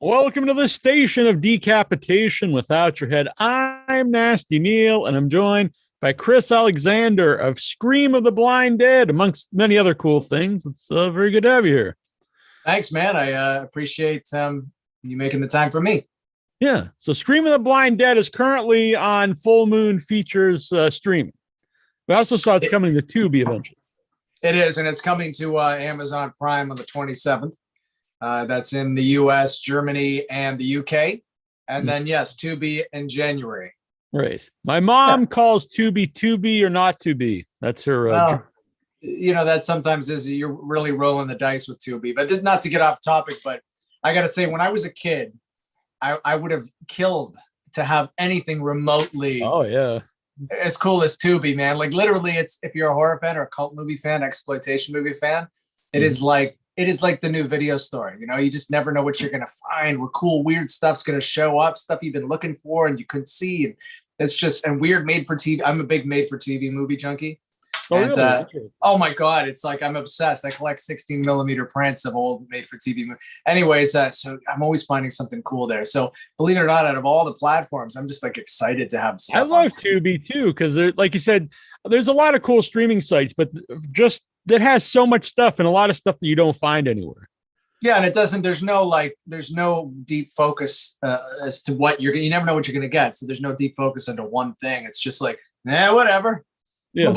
Welcome to the station of decapitation without your head. I'm Nasty Neal, and I'm joined by Chris Alexander of Scream of the Blind Dead, amongst many other cool things. It's very good to have you here. Thanks, man. I appreciate you making the time for me. Yeah. So Scream of the Blind Dead is currently on Full Moon Features streaming. We also saw it's coming to Tubi eventually. It is, and it's coming to Amazon Prime on the 27th. That's in the US, Germany, and the UK. And then, yes, Tubi in January. Right. My mom calls Tubi or not to be. That's her. That sometimes is you're really rolling the dice with Tubi. But this, not to get off topic, but I got to say, when I was a kid, I would have killed to have anything remotely. Oh, yeah. As cool as Tubi, man. Like literally, it's if you're a horror fan or a cult movie fan, exploitation movie fan, it is like the new video store. You know, you just never know what you're gonna find. What cool, weird stuff's gonna show up, stuff you've been looking for and you couldn't see. And it's just weird made for TV. I'm a big made for TV movie junkie. Oh, really? Oh my God, it's like I'm obsessed. I collect 16 millimeter prints of old made for TV movies. Anyways, so I'm always finding something cool there. So believe it or not, out of all the platforms, I'm just like excited to have stuff. I love Tubi too, because like you said, there's a lot of cool streaming sites, but just that has so much stuff and a lot of stuff that you don't find anywhere. Yeah, and it doesn't. There's no deep focus as to what you never know what you're gonna get. So there's no deep focus into one thing. It's just like, whatever. Yeah.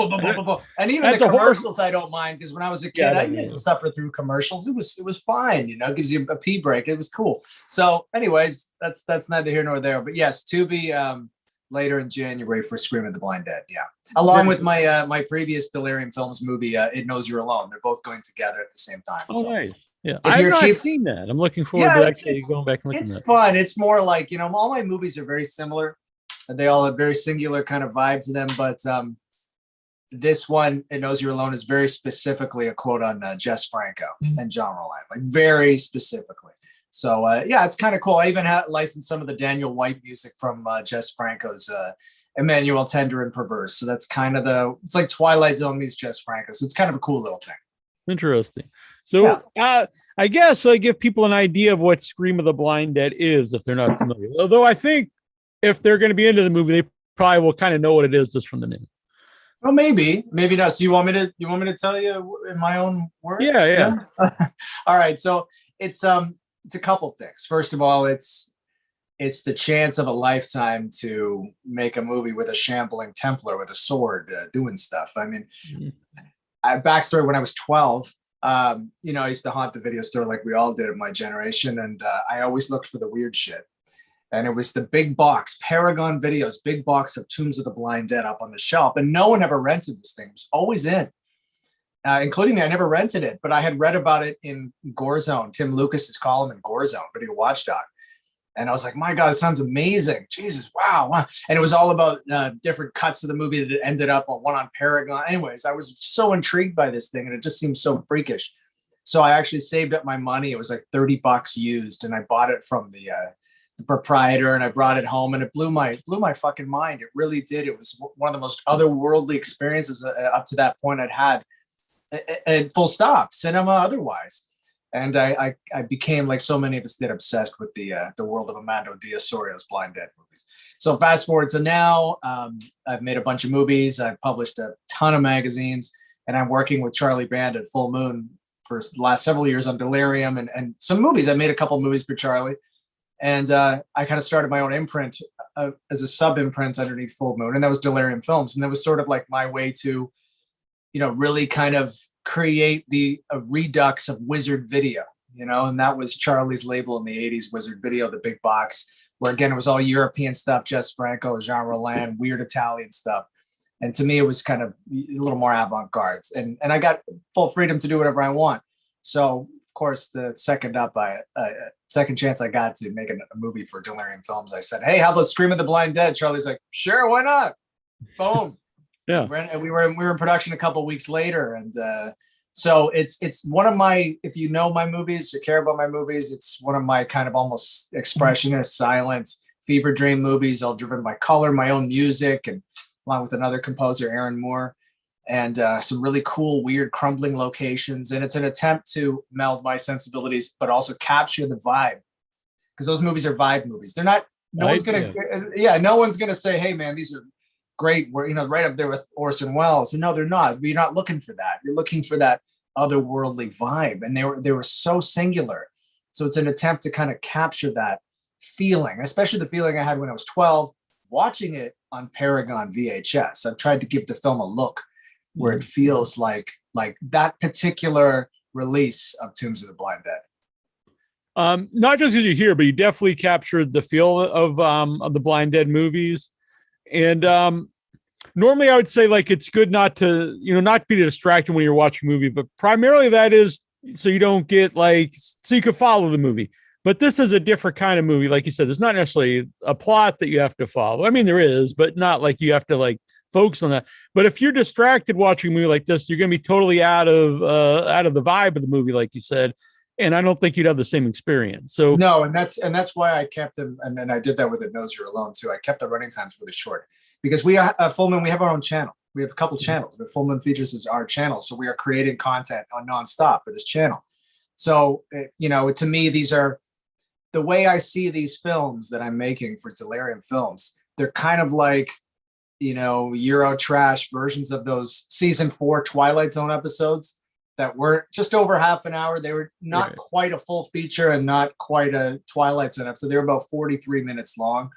And even the commercials I don't mind, because when I was a kid, I didn't suffer through commercials. It was fine, it gives you a pee break. It was cool. So anyways, that's neither here nor there. But yes, Tubi later in January for Scream of the Blind Dead. Yeah. Along with my previous Delirium Films movie, It Knows You're Alone. They're both going together at the same time. Oh, nice. Yeah. I've not seen that. I'm looking forward to actually going back and looking at it. It's fun. It's more like, all my movies are very similar. They all have very singular kind of vibes in them, but this one, It Knows You're Alone, is very specifically a quote on Jess Franco and John Roland, like very specifically. So it's kind of cool. I even licensed some of the Daniel White music from Jess Franco's Emmanuel Tender and Perverse. So that's kind of it's like Twilight Zone meets Jess Franco. So it's kind of a cool little thing. Interesting. So I guess I give people an idea of what Scream of the Blind Dead is if they're not familiar. Although I think if they're going to be into the movie, they probably will kind of know what it is just from the name. Well, maybe not. So you want me to tell you in my own words? Yeah. All right. So it's a couple things. First of all, it's the chance of a lifetime to make a movie with a shambling Templar with a sword doing stuff. I mean, backstory: when I was 12, I used to haunt the video store like we all did in my generation, and I always looked for the weird shit. And it was the big box, Paragon Videos, big box of Tombs of the Blind Dead up on the shelf. And no one ever rented this thing. It was always in, including me. I never rented it, but I had read about it in Gore Zone, Tim Lucas's column in Gore Zone, Video Watchdog. And I was like, my God, it sounds amazing. Jesus, wow. And it was all about different cuts of the movie that ended up on one on Paragon. Anyways, I was so intrigued by this thing, and it just seemed so freakish. So I actually saved up my money. It was like $30 used, and I bought it from the proprietor, and I brought it home, and it blew my fucking mind. It really did. It was one of the most otherworldly experiences up to that point I'd had, and full stop, cinema otherwise. And I became, like so many of us did, obsessed with the world of Amando Diaz-Sorio's Blind Dead movies. So fast forward to now, I've made a bunch of movies. I've published a ton of magazines, and I'm working with Charlie Band at Full Moon for the last several years on Delirium and some movies. I made a couple of movies for Charlie. And I kind of started my own imprint as a sub imprint underneath Full Moon. And that was Delirium Films. And that was sort of like my way to, really kind of create a redux of Wizard Video, and that was Charlie's label in the 80s, Wizard Video, the big box, where again, it was all European stuff, Jess Franco, Jean Roland, weird Italian stuff. And to me, it was kind of a little more avant-garde. And I got full freedom to do whatever I want. So, of course, the second chance I got to make a movie for Delirium Films, I said, hey, how about Scream of the Blind Dead? Charlie's like, sure, why not? Boom. Yeah. And we were in production a couple of weeks later. And so it's one of my, if you know my movies or care about my movies, it's one of my kind of almost expressionist, silent, fever dream movies, all driven by color, my own music, and along with another composer, Aaron Moore. And some really cool, weird, crumbling locations. And it's an attempt to meld my sensibilities, but also capture the vibe because those movies are vibe movies. They're not. No one's gonna. No one's gonna say, "Hey, man, these are great." We're right up there with Orson Welles. And no, they're not. You're not looking for that. You're looking for that otherworldly vibe, and they were so singular. So it's an attempt to kind of capture that feeling, especially the feeling I had when I was 12, watching it on Paragon VHS. I've tried to give the film a look where it feels like that particular release of Tombs of the Blind Dead. Not just because you're here, but you definitely captured the feel of the Blind Dead movies. And normally I would say like it's good not to, not be distracted when you're watching a movie, but primarily that is so you don't get so you can follow the movie. But this is a different kind of movie. Like you said, there's not necessarily a plot that you have to follow. I mean, there is, but not like you have to focus on that. But if you're distracted watching a movie like this, you're going to be totally out of the vibe of the movie, like you said. And I don't think you'd have the same experience. So no, and that's why I kept them, and then I did that with The Nose You're Alone too. I kept the running times really short because we are Full Moon. We have our own channel. We have a couple channels, but Full Moon Features is our channel, so we are creating content on nonstop for this channel. So to me, these are the way I see these films that I'm making for Delirium Films. They're kind of like Euro trash versions of those season 4 Twilight Zone episodes that were just over half an hour. They were not quite a full feature and not quite a Twilight Zone episode. They were about 43 minutes long,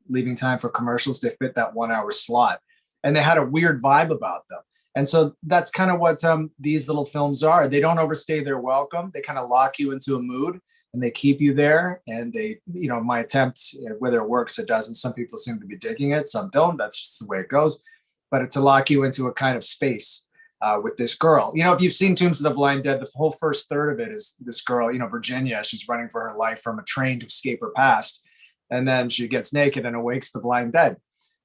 leaving time for commercials to fit that 1 hour slot. And they had a weird vibe about them. And so that's kind of what these little films are. They don't overstay their welcome. They kind of lock you into a mood and they keep you there. And they, my attempt, whether it works or doesn't, some people seem to be digging it, some don't. That's just the way it goes. But it's to lock you into a kind of space with this girl. If you've seen Tombs of the Blind Dead, the whole first third of it is this girl, Virginia. She's running for her life from a train to escape her past. And then she gets naked and awakes the blind dead.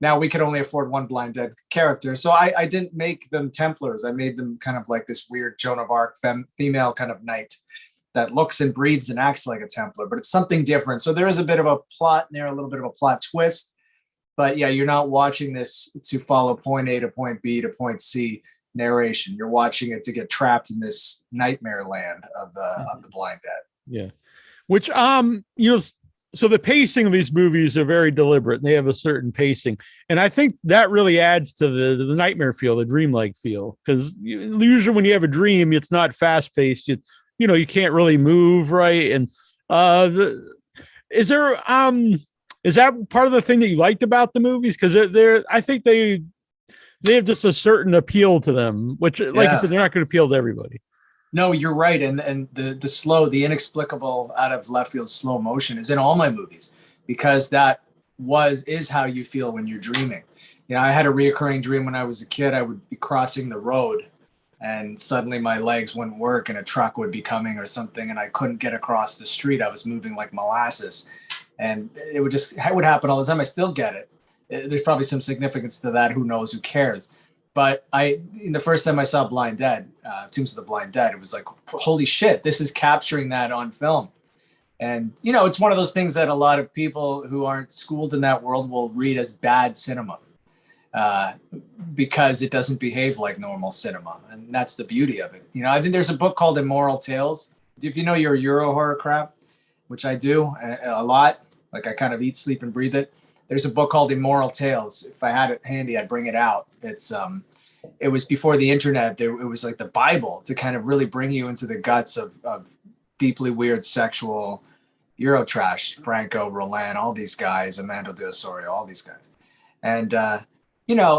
Now, we could only afford one blind dead character. So I didn't make them Templars. I made them kind of like this weird Joan of Arc female kind of knight that looks and breathes and acts like a Templar, but it's something different. So there is a bit of a plot there, a little bit of a plot twist. But yeah, you're not watching this to follow point A to point B to point C narration. You're watching it to get trapped in this nightmare land of the blind dead. Yeah. Which, so the pacing of these movies are very deliberate and they have a certain pacing. And I think that really adds to the nightmare feel, the dreamlike feel. Because usually when you have a dream, it's not fast paced. You can't really move, right? And is that part of the thing that you liked about the movies? Because I think they have just a certain appeal to them, which, like I said, they're not going to appeal to everybody. No, you're right. And the inexplicable out of left field slow motion is in all my movies, because that is how you feel when you're dreaming. I had a reoccurring dream when I was a kid. I would be crossing the road and suddenly my legs wouldn't work and a truck would be coming or something. And I couldn't get across the street. I was moving like molasses, and it would happen all the time. I still get it. There's probably some significance to that. Who knows? Who cares? But the first time I saw Blind Dead, Tombs of the Blind Dead, it was like, holy shit, this is capturing that on film. And, it's one of those things that a lot of people who aren't schooled in that world will read as bad cinema because it doesn't behave like normal cinema. And that's the beauty of it. I think there's a book called Immoral Tales. If you know your Euro horror crap, which I do a lot, like I kind of eat, sleep, and breathe it. There's a book called Immoral Tales. If I had it handy, I'd bring it out. It was before the internet. It was like the Bible to kind of really bring you into the guts of deeply weird sexual Euro trash. Franco, Roland, all these guys, Amando de Osorio, all these guys. And,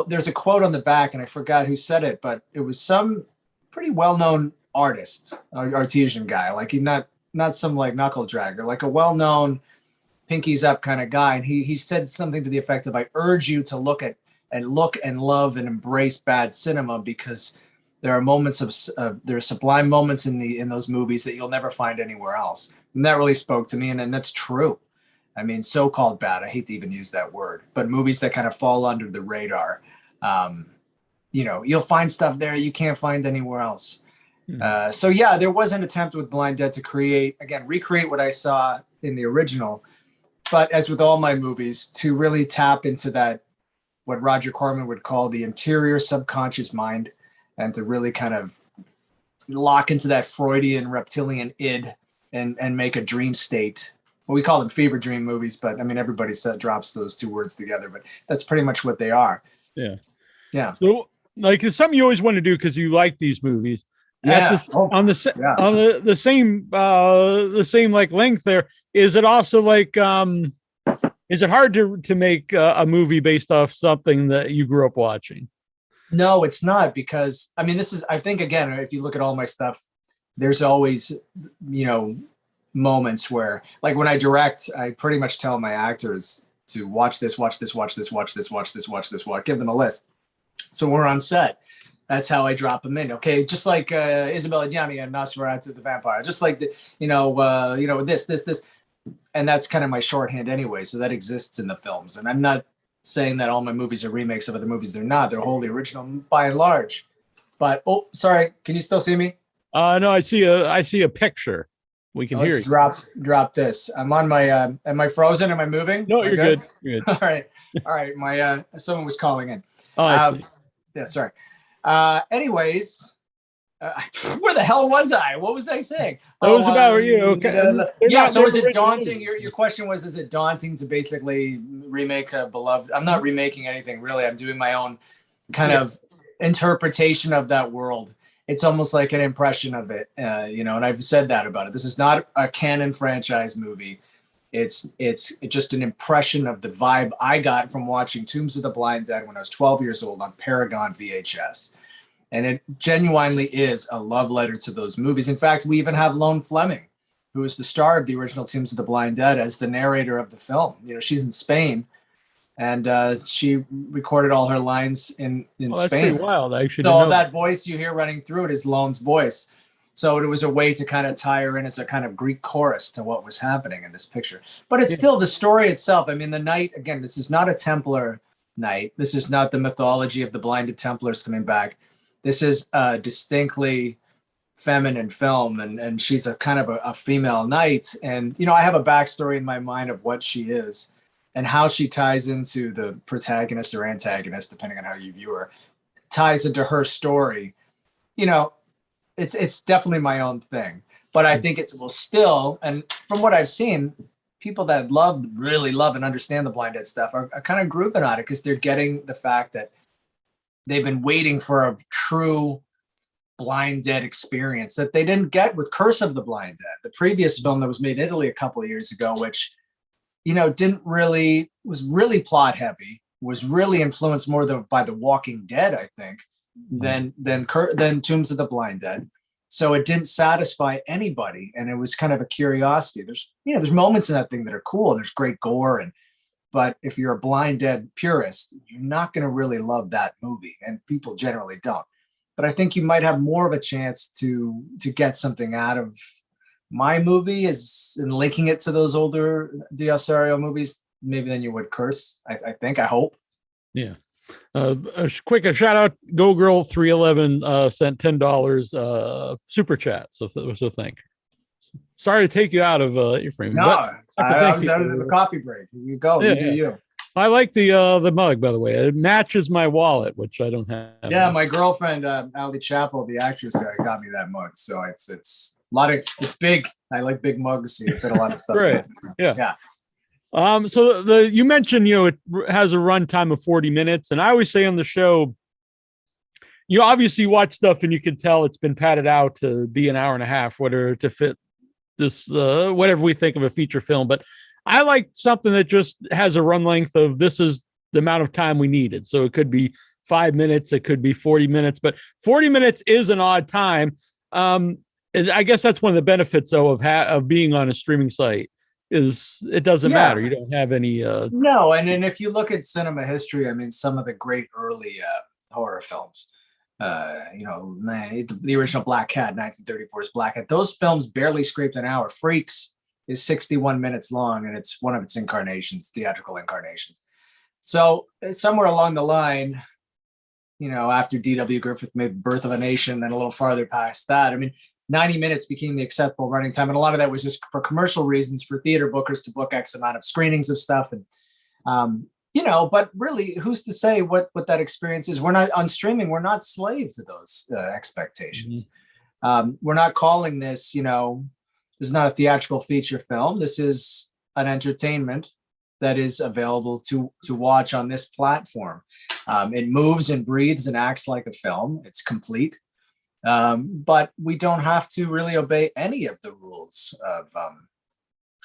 there's a quote on the back, and I forgot who said it, but it was some pretty well-known artist, artesian guy, like not some like knuckle dragger, like a well-known pinkies up kind of guy. And he said something to the effect of, I urge you to look and love and embrace bad cinema, because there are moments there are sublime moments in those movies that you'll never find anywhere else. And that really spoke to me. And that's true. I mean, so-called bad, I hate to even use that word, but movies that kind of fall under the radar, you'll find stuff there you can't find anywhere else. So yeah, there was an attempt with Blind Dead to recreate what I saw in the original. But as with all my movies, to really tap into that, what Roger Corman would call the interior subconscious mind, and to really kind of lock into that Freudian reptilian id and make a dream state we call them fever dream movies, but I mean, everybody drops those two words together, but that's pretty much what they are. Yeah. Yeah. So, like, it's something you always want to do because you like these movies. At Yeah. this Oh, on the yeah. on the same like length there, is it also like is it hard to make a movie based off something that you grew up watching? No, it's not, because I mean, I think, again, if you look at all my stuff, there's always, you know, moments where, like, when I direct, I pretty much tell my actors to watch this, watch this, watch this, watch this, watch this, watch this, give them a list. So we're on set. That's how I drop them in. Okay, just like Isabella Gianni and Nosferatu the Vampire, just like this, and that's kind of my shorthand anyway. So that exists in the films, and I'm not saying that all my movies are remakes of other movies. They're not. They're wholly original by and large. But oh, sorry, can you still see me? No, I see a picture. We can hear Let's you. drop this. I'm on my. Am I frozen? Am I moving? No, Am I you're good. You're good. All right. My someone was calling in. Oh, I see. Yeah, sorry. Anyways, where the hell was I? What was I saying? That was about you. Okay. Yeah. So is it daunting? Your question was, is it daunting to basically remake a beloved? I'm not remaking anything really. I'm doing my own kind of interpretation of that world. It's almost like an impression of it, and I've said that about it. This is not a canon franchise movie. It's just an impression of the vibe I got from watching Tombs of the Blind Dead when I was 12 years old on Paragon VHS. And it genuinely is a love letter to those movies. In fact, we even have Lone Fleming, who is the star of the original Tombs of the Blind Dead, as the narrator of the film. She's in Spain, and she recorded all her lines in Spain. That's pretty wild. I should So know that voice you hear running through it is Lone's voice. So it was a way to kind of tie her in as a kind of Greek chorus to what was happening in this picture. But it's still the story itself. I mean, the night, again, this is not a Templar night. This is not the mythology of the blinded Templars coming back. This is a distinctly feminine film, and she's a kind of a female knight. And, I have a backstory in my mind of what she is and how she ties into the protagonist or antagonist, depending on how you view her, ties into her story. It's definitely my own thing, but I think it will still, and from what I've seen, people that really love and understand the Blind Dead stuff are kind of grooving on it, because they're getting the fact that they've been waiting for a true Blind Dead experience that they didn't get with Curse of the Blind Dead, the previous film that was made in Italy a couple of years ago, which, was really plot heavy, was really influenced more by The Walking Dead, I think, than Tombs of the Blind Dead. So it didn't satisfy anybody, and it was kind of a curiosity. There's moments in that thing that are cool, and there's great gore, but if you're a Blind Dead purist, you're not going to really love that movie, and people generally don't. But I think you might have more of a chance to get something out of my movie is in linking it to those older D'Ossario movies, maybe than you would Curse. I hope. Yeah. A shout out, Go Girl 311 sent $10 super chat. So thank you. Sorry to take you out of your frame. No, I was out of the coffee break. You go. Yeah, you do you. I like the mug, by the way. It matches my wallet, which I don't have. Yeah, my girlfriend, Ali Chappell, the actress, got me that mug. So it's a lot of, it's big. I like big mugs. So you fit a lot of stuff. Right. Yeah. So you mentioned, it has a runtime of 40 minutes. And I always say on the show, you obviously watch stuff and you can tell it's been padded out to be an hour and a half, whether to fit this, whatever we think of a feature film. But I like something that just has a run length of this is the amount of time we needed. So it could be 5 minutes, it could be 40 minutes, but 40 minutes is an odd time. And I guess that's one of the benefits, though, of being on a streaming site. Is it doesn't matter. You don't have any no, and if you look at cinema history, I mean, some of the great early horror films, the original Black Cat, 1934's Black Cat, those films barely scraped an hour. Freaks is 61 minutes long, and it's one of its theatrical incarnations. So somewhere along the line, after D.W. Griffith made Birth of a Nation, and a little farther past that, I mean, 90 minutes became the acceptable running time. And a lot of that was just for commercial reasons, for theater bookers to book X amount of screenings of stuff. And, but really, who's to say what that experience is? We're not on streaming. We're not slaves to those expectations. Mm-hmm. We're not calling this, this is not a theatrical feature film. This is an entertainment that is available to watch on this platform. It moves and breathes and acts like a film. It's complete. But we don't have to really obey any of the rules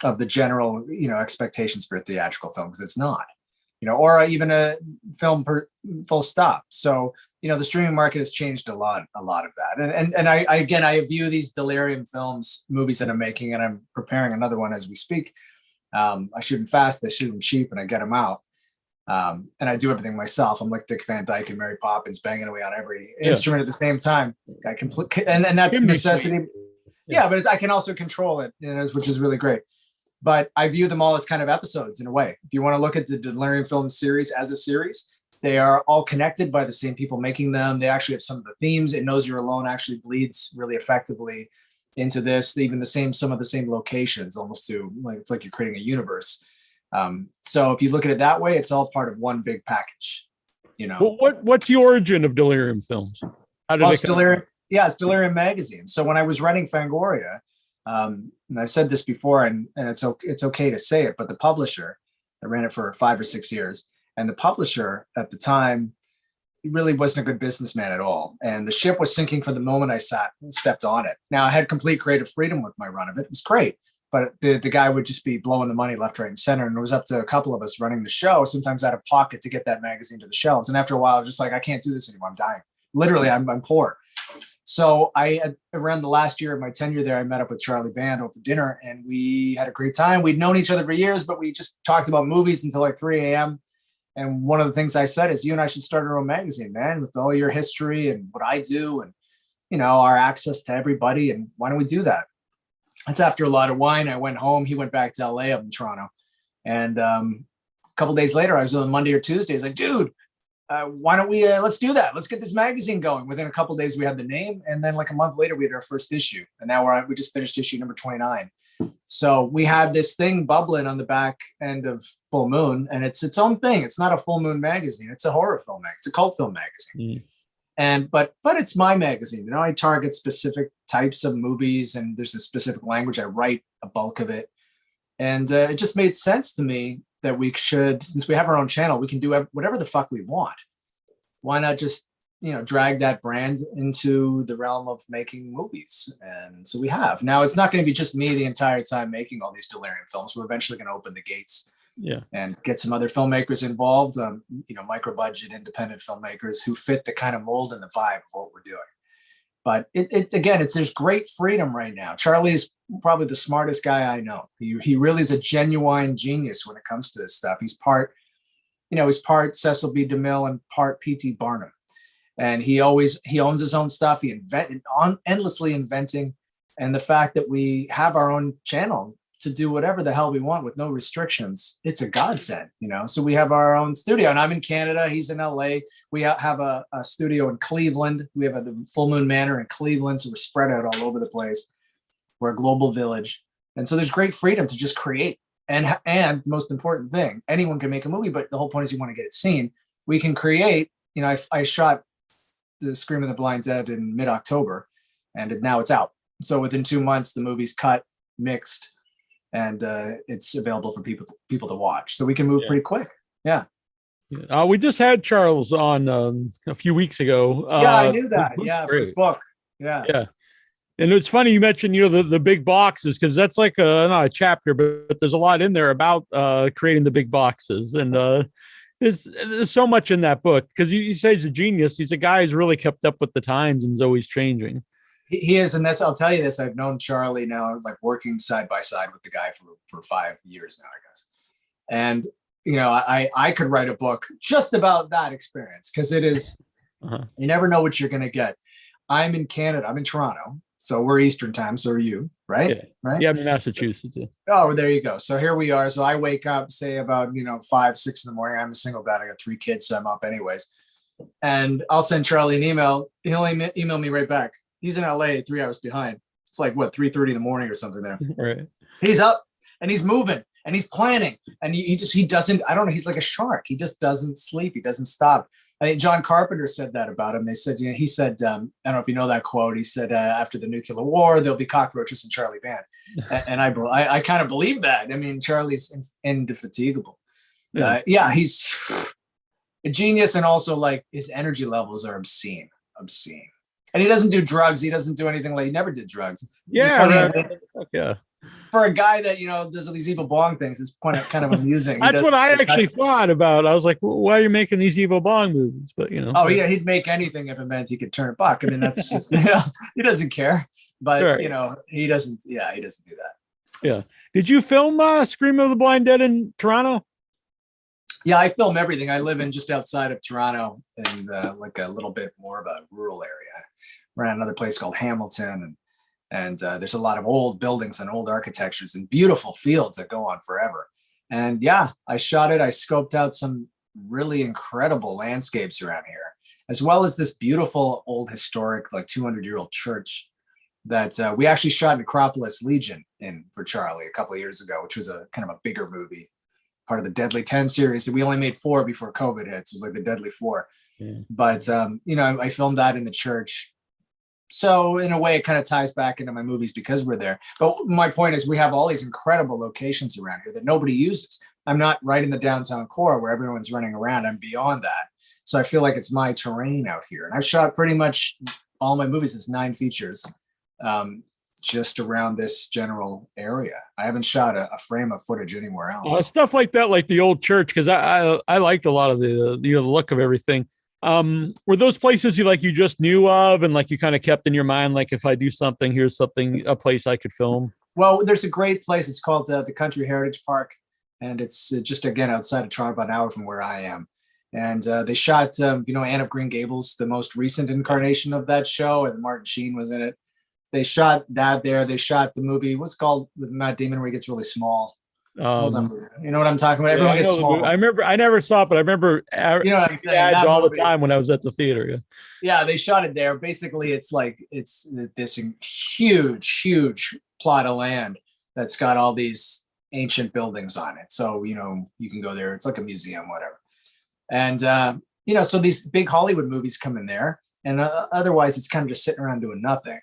of the general, expectations for a theatrical film, because it's not, or even a film full stop. So, the streaming market has changed a lot of that. And I view these Delirium movies that I'm making, and I'm preparing another one as we speak. I shoot them fast, I shoot them cheap, and I get them out. And I do everything myself. I'm like Dick Van Dyke and Mary Poppins, banging away on every instrument at the same time. I and that's a necessity. Yeah, but I can also control it, which is really great. But I view them all as kind of episodes in a way. If you want to look at the Delirium film series as a series, they are all connected by the same people making them. They actually have some of the themes. It Knows You're Alone actually bleeds really effectively into this. Even some of the same locations, almost to it's like you're creating a universe. So if you look at it that way, it's all part of one big package. Well, what's the origin of Delirium Films? How did it Delirium? Yeah, it's Delirium magazine. So when I was running Fangoria, and I've said this before, and it's okay to say it, but the publisher, I ran it for 5 or 6 years, and the publisher at the time, he really wasn't a good businessman at all. And the ship was sinking from the moment I stepped on it. Now I had complete creative freedom with my run of it. It was great. But the guy would just be blowing the money left, right, and center. And it was up to a couple of us running the show, sometimes out of pocket, to get that magazine to the shelves. And after a while, I was just like, I can't do this anymore. I'm dying. Literally, I'm poor. So around the last year of my tenure there, I met up with Charlie Band over dinner, and we had a great time. We'd known each other for years, but we just talked about movies until like 3 a.m. And one of the things I said is, you and I should start our own magazine, man, with all your history and what I do and, our access to everybody. And why don't we do that? That's after a lot of wine. I went home. He went back to LA up in Toronto. And a couple of days later, I was on Monday or Tuesday. He's like, dude, why don't we, let's do that. Let's get this magazine going. Within a couple of days, we had the name. And then like a month later, we had our first issue. And now we just finished issue number 29. So we had this thing bubbling on the back end of Full Moon, and it's its own thing. It's not a Full Moon magazine. It's a horror film magazine. It's a cult film magazine. But it's my magazine. I target specific types of movies, and there's a specific language. I write a bulk of it. And it just made sense to me that we should, since we have our own channel, we can do whatever the fuck we want. Why not just, drag that brand into the realm of making movies? And so we have. Now, it's not going to be just me the entire time making all these Delirium films. We're eventually going to open the gates and get some other filmmakers involved, micro budget independent filmmakers who fit the kind of mold and the vibe of what we're doing. But there's great freedom right now. Charlie's probably the smartest guy I know. He really is a genuine genius when it comes to this stuff. He's part Cecil B. DeMille and part P.T. Barnum. And he owns his own stuff. He endlessly inventing. And the fact that we have our own channel to do whatever the hell we want with no restrictions, it's a godsend, So we have our own studio, and I'm in Canada. He's in LA. We have a studio in Cleveland. We have the Full Moon Manor in Cleveland. So we're spread out all over the place. We're a global village. And so there's great freedom to just create. And the most important thing, anyone can make a movie, but the whole point is you want to get it seen. We can create, I shot the Scream of the Blind Dead in mid-October, and now it's out. So within 2 months, the movie's cut, mixed, and it's available for people to watch. So we can move pretty quick. Yeah. We just had Charles on a few weeks ago. I knew that. Yeah, for his book. Yeah. Yeah. And it's funny you mentioned, the big boxes, because that's like not a chapter, but there's a lot in there about creating the big boxes. And there's so much in that book, because you say he's a genius. He's a guy who's really kept up with the times and is always changing. He is. And I'll tell you this, I've known Charlie now, like working side by side with the guy for 5 years now, I guess. And, I could write a book just about that experience, because it is, you never know what you're going to get. I'm in Canada. I'm in Toronto. So we're Eastern time. So are you, right? Yeah. Right. Yeah, I'm in Massachusetts. Yeah. Oh, there you go. So here we are. So I wake up, say about, 5, 6 in the morning. I'm a single dad. I got 3 kids, so I'm up anyways. And I'll send Charlie an email. He'll email me right back. He's in LA, 3 hours behind. It's like 3:30 in the morning or something there. Right. He's up and he's moving and he's planning. And he doesn't, I don't know. He's like a shark. He just doesn't sleep. He doesn't stop. I think John Carpenter said that about him. They said, he said, I don't know if you know that quote. He said, after the nuclear war, there'll be cockroaches in Charlie Band. And I kind of believe that. I mean, Charlie's indefatigable. Yeah, he's a genius. And also like his energy levels are obscene. And he doesn't do drugs. He doesn't do anything like he never did drugs. Yeah. Yeah. For a guy that, does all these evil bong things, it's kind of amusing. That's what I actually thought about. I was like, well, why are you making these evil bong movies? But oh yeah, he'd make anything if it meant he could turn a buck. I mean, that's just he doesn't care. But right. He doesn't. Yeah, he doesn't do that. Yeah. Did you film Scream of the Blind Dead in Toronto? Yeah, I film everything. I live in just outside of Toronto, in like a little bit more of a rural area. We're at another place called Hamilton, and there's a lot of old buildings and old architectures and beautiful fields that go on forever. And yeah, I shot it. I scoped out some really incredible landscapes around here, as well as this beautiful old historic, like 200-year-old church that we actually shot Necropolis Legion in for Charlie a couple of years ago, which was a kind of a bigger movie, part of the Deadly 10 series. And we only made 4 before COVID hits. It was like the Deadly 4. Yeah. But, I filmed that in the church. So in a way, it kind of ties back into my movies because we're there. But my point is we have all these incredible locations around here that nobody uses. I'm not right in the downtown core where everyone's running around. I'm beyond that. So I feel like it's my terrain out here. And I've shot pretty much all my movies. It's 9 features just around this general area. I haven't shot a frame of footage anywhere else. Stuff like that, like the old church, because I liked a lot of the look of everything. Were those places you just knew of and like you kind of kept in your mind, like if I do something, here's a place I could film? Well, there's a great place. It's called the Country Heritage Park, and it's just again outside of Toronto, about an hour from where I am. And they shot, Anne of Green Gables, the most recent incarnation of that show, and Martin Sheen was in it. They shot that there. They shot the movie, what's called with Matt Damon, where he gets really small. You know what I'm talking about? Everyone gets small. I remember. I never saw it, but I remember ads all the time when I was at the theater. Yeah, they shot it there. Basically, it's this huge plot of land that's got all these ancient buildings on it. So you can go there. It's like a museum, whatever. And so these big Hollywood movies come in there, and otherwise it's kind of just sitting around doing nothing.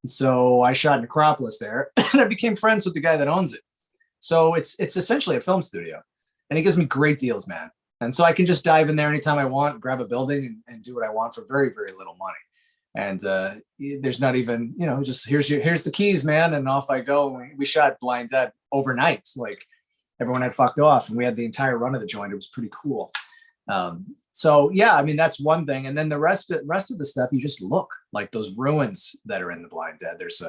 So I shot Necropolis there, and I became friends with the guy that owns it. So it's essentially a film studio, and he gives me great deals, man. And so I can just dive in there anytime I want, grab a building and do what I want for very, very little money. And there's not even, just here's the keys, man. And off I go. We shot Blind Dead overnight. Like everyone had fucked off and we had the entire run of the joint. It was pretty cool. So yeah, I mean, that's one thing. And then the rest of the stuff, you just look like those ruins that are in the Blind Dead. There's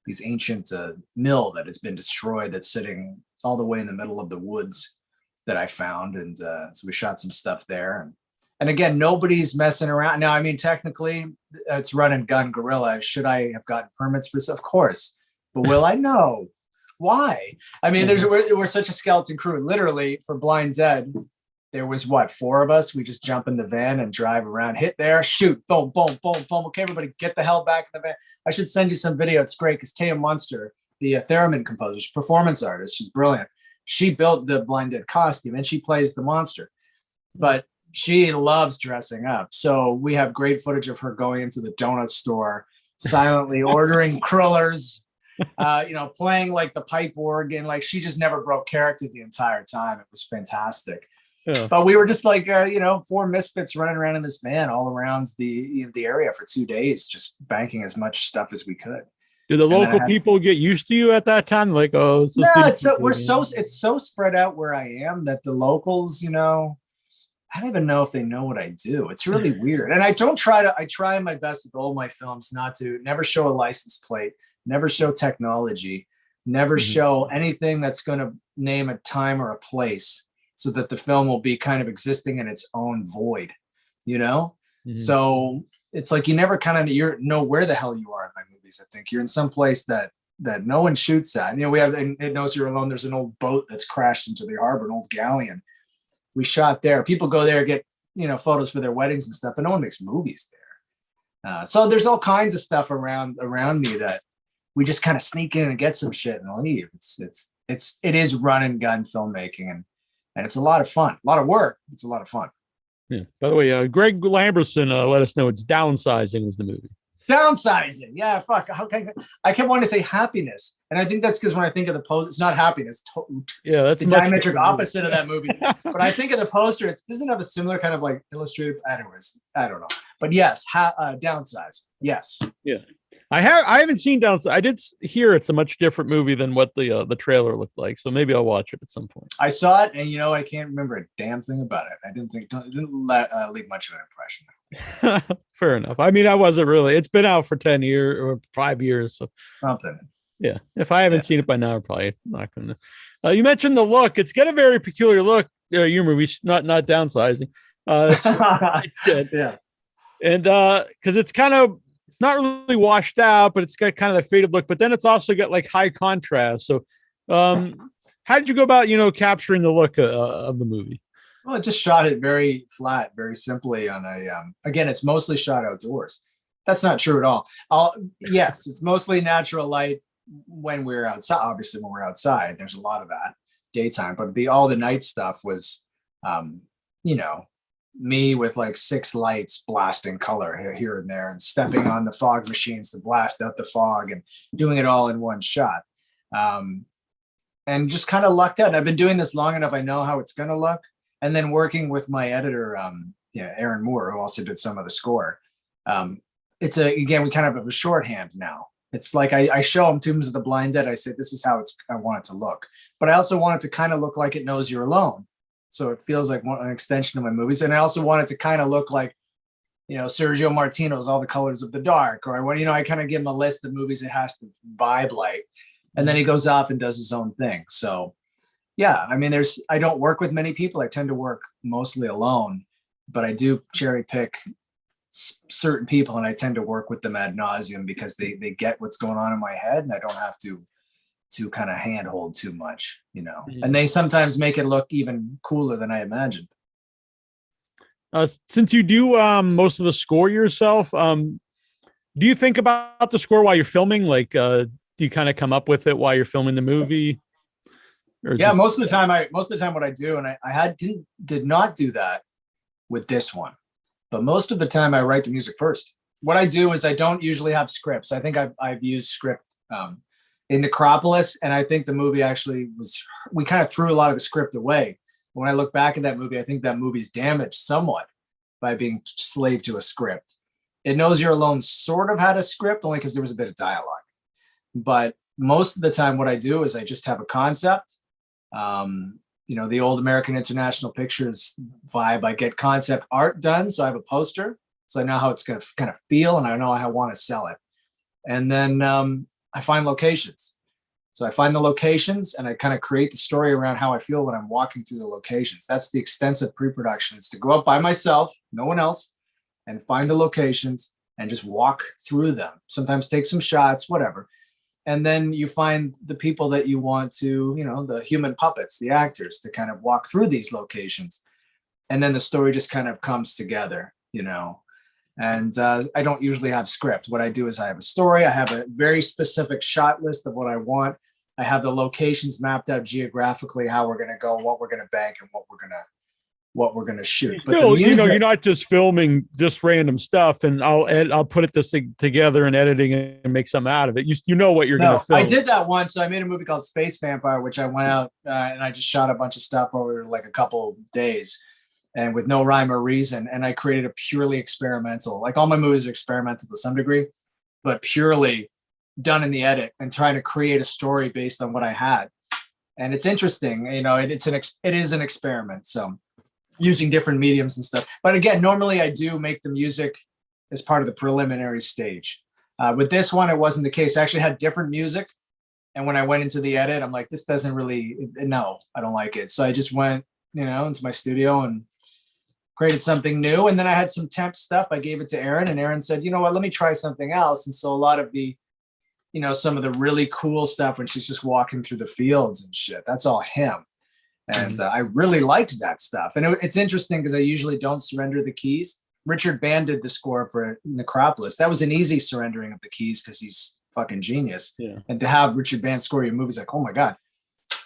these ancient mill that has been destroyed that's sitting all the way in the middle of the woods that I found. And so we shot some stuff there. And again, nobody's messing around. Now, I mean, technically it's run and gun guerrilla. Should I have gotten permits for stuff? Of course. But will I? No. Why? I mean, we're such a skeleton crew. Literally for Blind Dead, there was 4 of us. We just jump in the van and drive around, hit there, shoot, boom, boom, boom, boom. Okay, everybody get the hell back in the van. I should send you some video. It's great because Taya Munster, the theremin composer, she's a performance artist. She's brilliant. She built the Blind Dead costume and she plays the monster, but she loves dressing up. So we have great footage of her going into the donut store, silently ordering crullers, playing like the pipe organ. Like she just never broke character the entire time. It was fantastic. Yeah. But we were just like, 4 misfits running around in this van all around the area for 2 days, just banking as much stuff as we could. Did the local people get used to you at that time? Like, oh, it's so spread out where I am that the locals, I don't even know if they know what I do. It's really weird. And I try my best with all my films never show a license plate, never show technology, never show anything that's going to name a time or a place, so that the film will be kind of existing in its own void, So it's like you never know where the hell you are in my movies. I think you're in some place that no one shoots at. We have It Knows You're Alone. There's an old boat that's crashed into the harbor, an old galleon. We shot there. People go there, get photos for their weddings and stuff, but no one makes movies there. So there's all kinds of stuff around me that we just kind of sneak in and get some shit and leave. It is run and gun filmmaking, and it's a lot of fun, a lot of work. It's a lot of fun. Yeah. By the way, Greg Lamberson let us know it's Downsizing was the movie. Downsizing. Yeah, fuck. I kept wanting to say happiness. And I think that's because when I think of the poster, it's not happiness. Yeah, that's the diametric opposite of that movie. But I think of the poster, it doesn't have a similar kind of like illustrative. Anyways, I don't know. But yes, Downsize. Yes. Yeah. I haven't seen Downsize. I did hear it's a much different movie than what the trailer looked like. So maybe I'll watch it at some point. I saw it, and I can't remember a damn thing about it. I didn't leave much of an impression. Fair enough. I mean, I wasn't really. It's been out for 10 years or 5 years. So something. Yeah. If I haven't seen it by now, I'm probably not going to. You mentioned the look. It's got a very peculiar look. Your movie, not Downsizing. Yeah. And because it's kind of not really washed out, but it's got kind of a faded look. But then it's also got like high contrast. So, how did you go about capturing the look of the movie? Well, I just shot it very flat, very simply on a. Again, it's mostly shot outdoors. That's not true at all. Yes, it's mostly natural light when we're outside. Obviously, when we're outside, there's a lot of that daytime. But all the night stuff was, me with like 6 lights blasting color here and there and stepping on the fog machines to blast out the fog and doing it all in one shot. And just kind of lucked out. And I've been doing this long enough. I know how it's going to look. And then working with my editor, Aaron Moore, who also did some of the score. Again, we kind of have a shorthand now. It's like I show him Tombs of the Blind Dead. I say, this is how I want it to look. But I also want it to kind of look like It Knows You're Alone. So it feels like an extension of my movies. And I also want it to kind of look like, Sergio Martino's All the Colors of the Dark. Or I kind of give him a list of movies it has to vibe like. And then he goes off and does his own thing. So, yeah, I mean, I don't work with many people. I tend to work mostly alone. But I do cherry pick certain people, and I tend to work with them ad nauseum because they get what's going on in my head, and I don't have to kind of handhold too much, and they sometimes make it look even cooler than I imagined. Since you do most of the score yourself, do you think about the score while you're filming? Like, do you kind of come up with it while you're filming the movie? Most of the time what I do, and I did not do that with this one, but most of the time I write the music first. What I do is I don't usually have scripts. I think I've used script in Necropolis, and I think the movie actually we kind of threw a lot of the script away. When I look back at that movie, I think that movie's damaged somewhat by being slave to a script. It Knows You're Alone sort of had a script, only because there was a bit of dialogue. But most of the time what I do is I just have a concept. The old American International Pictures vibe, I get concept art done. So I have a poster. So I know how it's going to kind of feel, and I know how I want to sell it. And then I find locations. So I find the locations and I kind of create the story around how I feel when I'm walking through the locations. That's the extensive pre-production. It's to go up by myself, no one else, and find the locations and just walk through them. Sometimes take some shots, whatever. And then you find the people that you want to, the human puppets, the actors, to kind of walk through these locations. And then the story just kind of comes together, And I don't usually have script. What I do is I have a story. I have a very specific shot list of what I want. I have the locations mapped out geographically, how we're going to go, what we're going to bank, and what we're going to shoot. Still, you're not just filming just random stuff, and I'll put this thing together and editing and make something out of it. You know what you're going to film. I did that once. So I made a movie called Space Vampire, which I went out and I just shot a bunch of stuff over like a couple days, and with no rhyme or reason. And I created a purely experimental, like all my movies are experimental to some degree, but purely done in the edit and trying to create a story based on what I had. And it's interesting, it is an experiment. So using different mediums and stuff. But again, normally I do make the music as part of the preliminary stage. With this one, it wasn't the case. I actually had different music. And when I went into the edit, I'm like, this doesn't really, no, I don't like it. So I just went, into my studio and created something new. And then I had some temp stuff. I gave it to Aaron, and Aaron said, you know what, let me try something else. And so a lot of the, some of the really cool stuff when she's just walking through the fields and shit, that's all him. And I really liked that stuff. And it's interesting because I usually don't surrender the keys. Richard Band did the score for Necropolis. That was an easy surrendering of the keys because he's fucking genius. Yeah. And to have Richard Band score your movies, like, oh my God.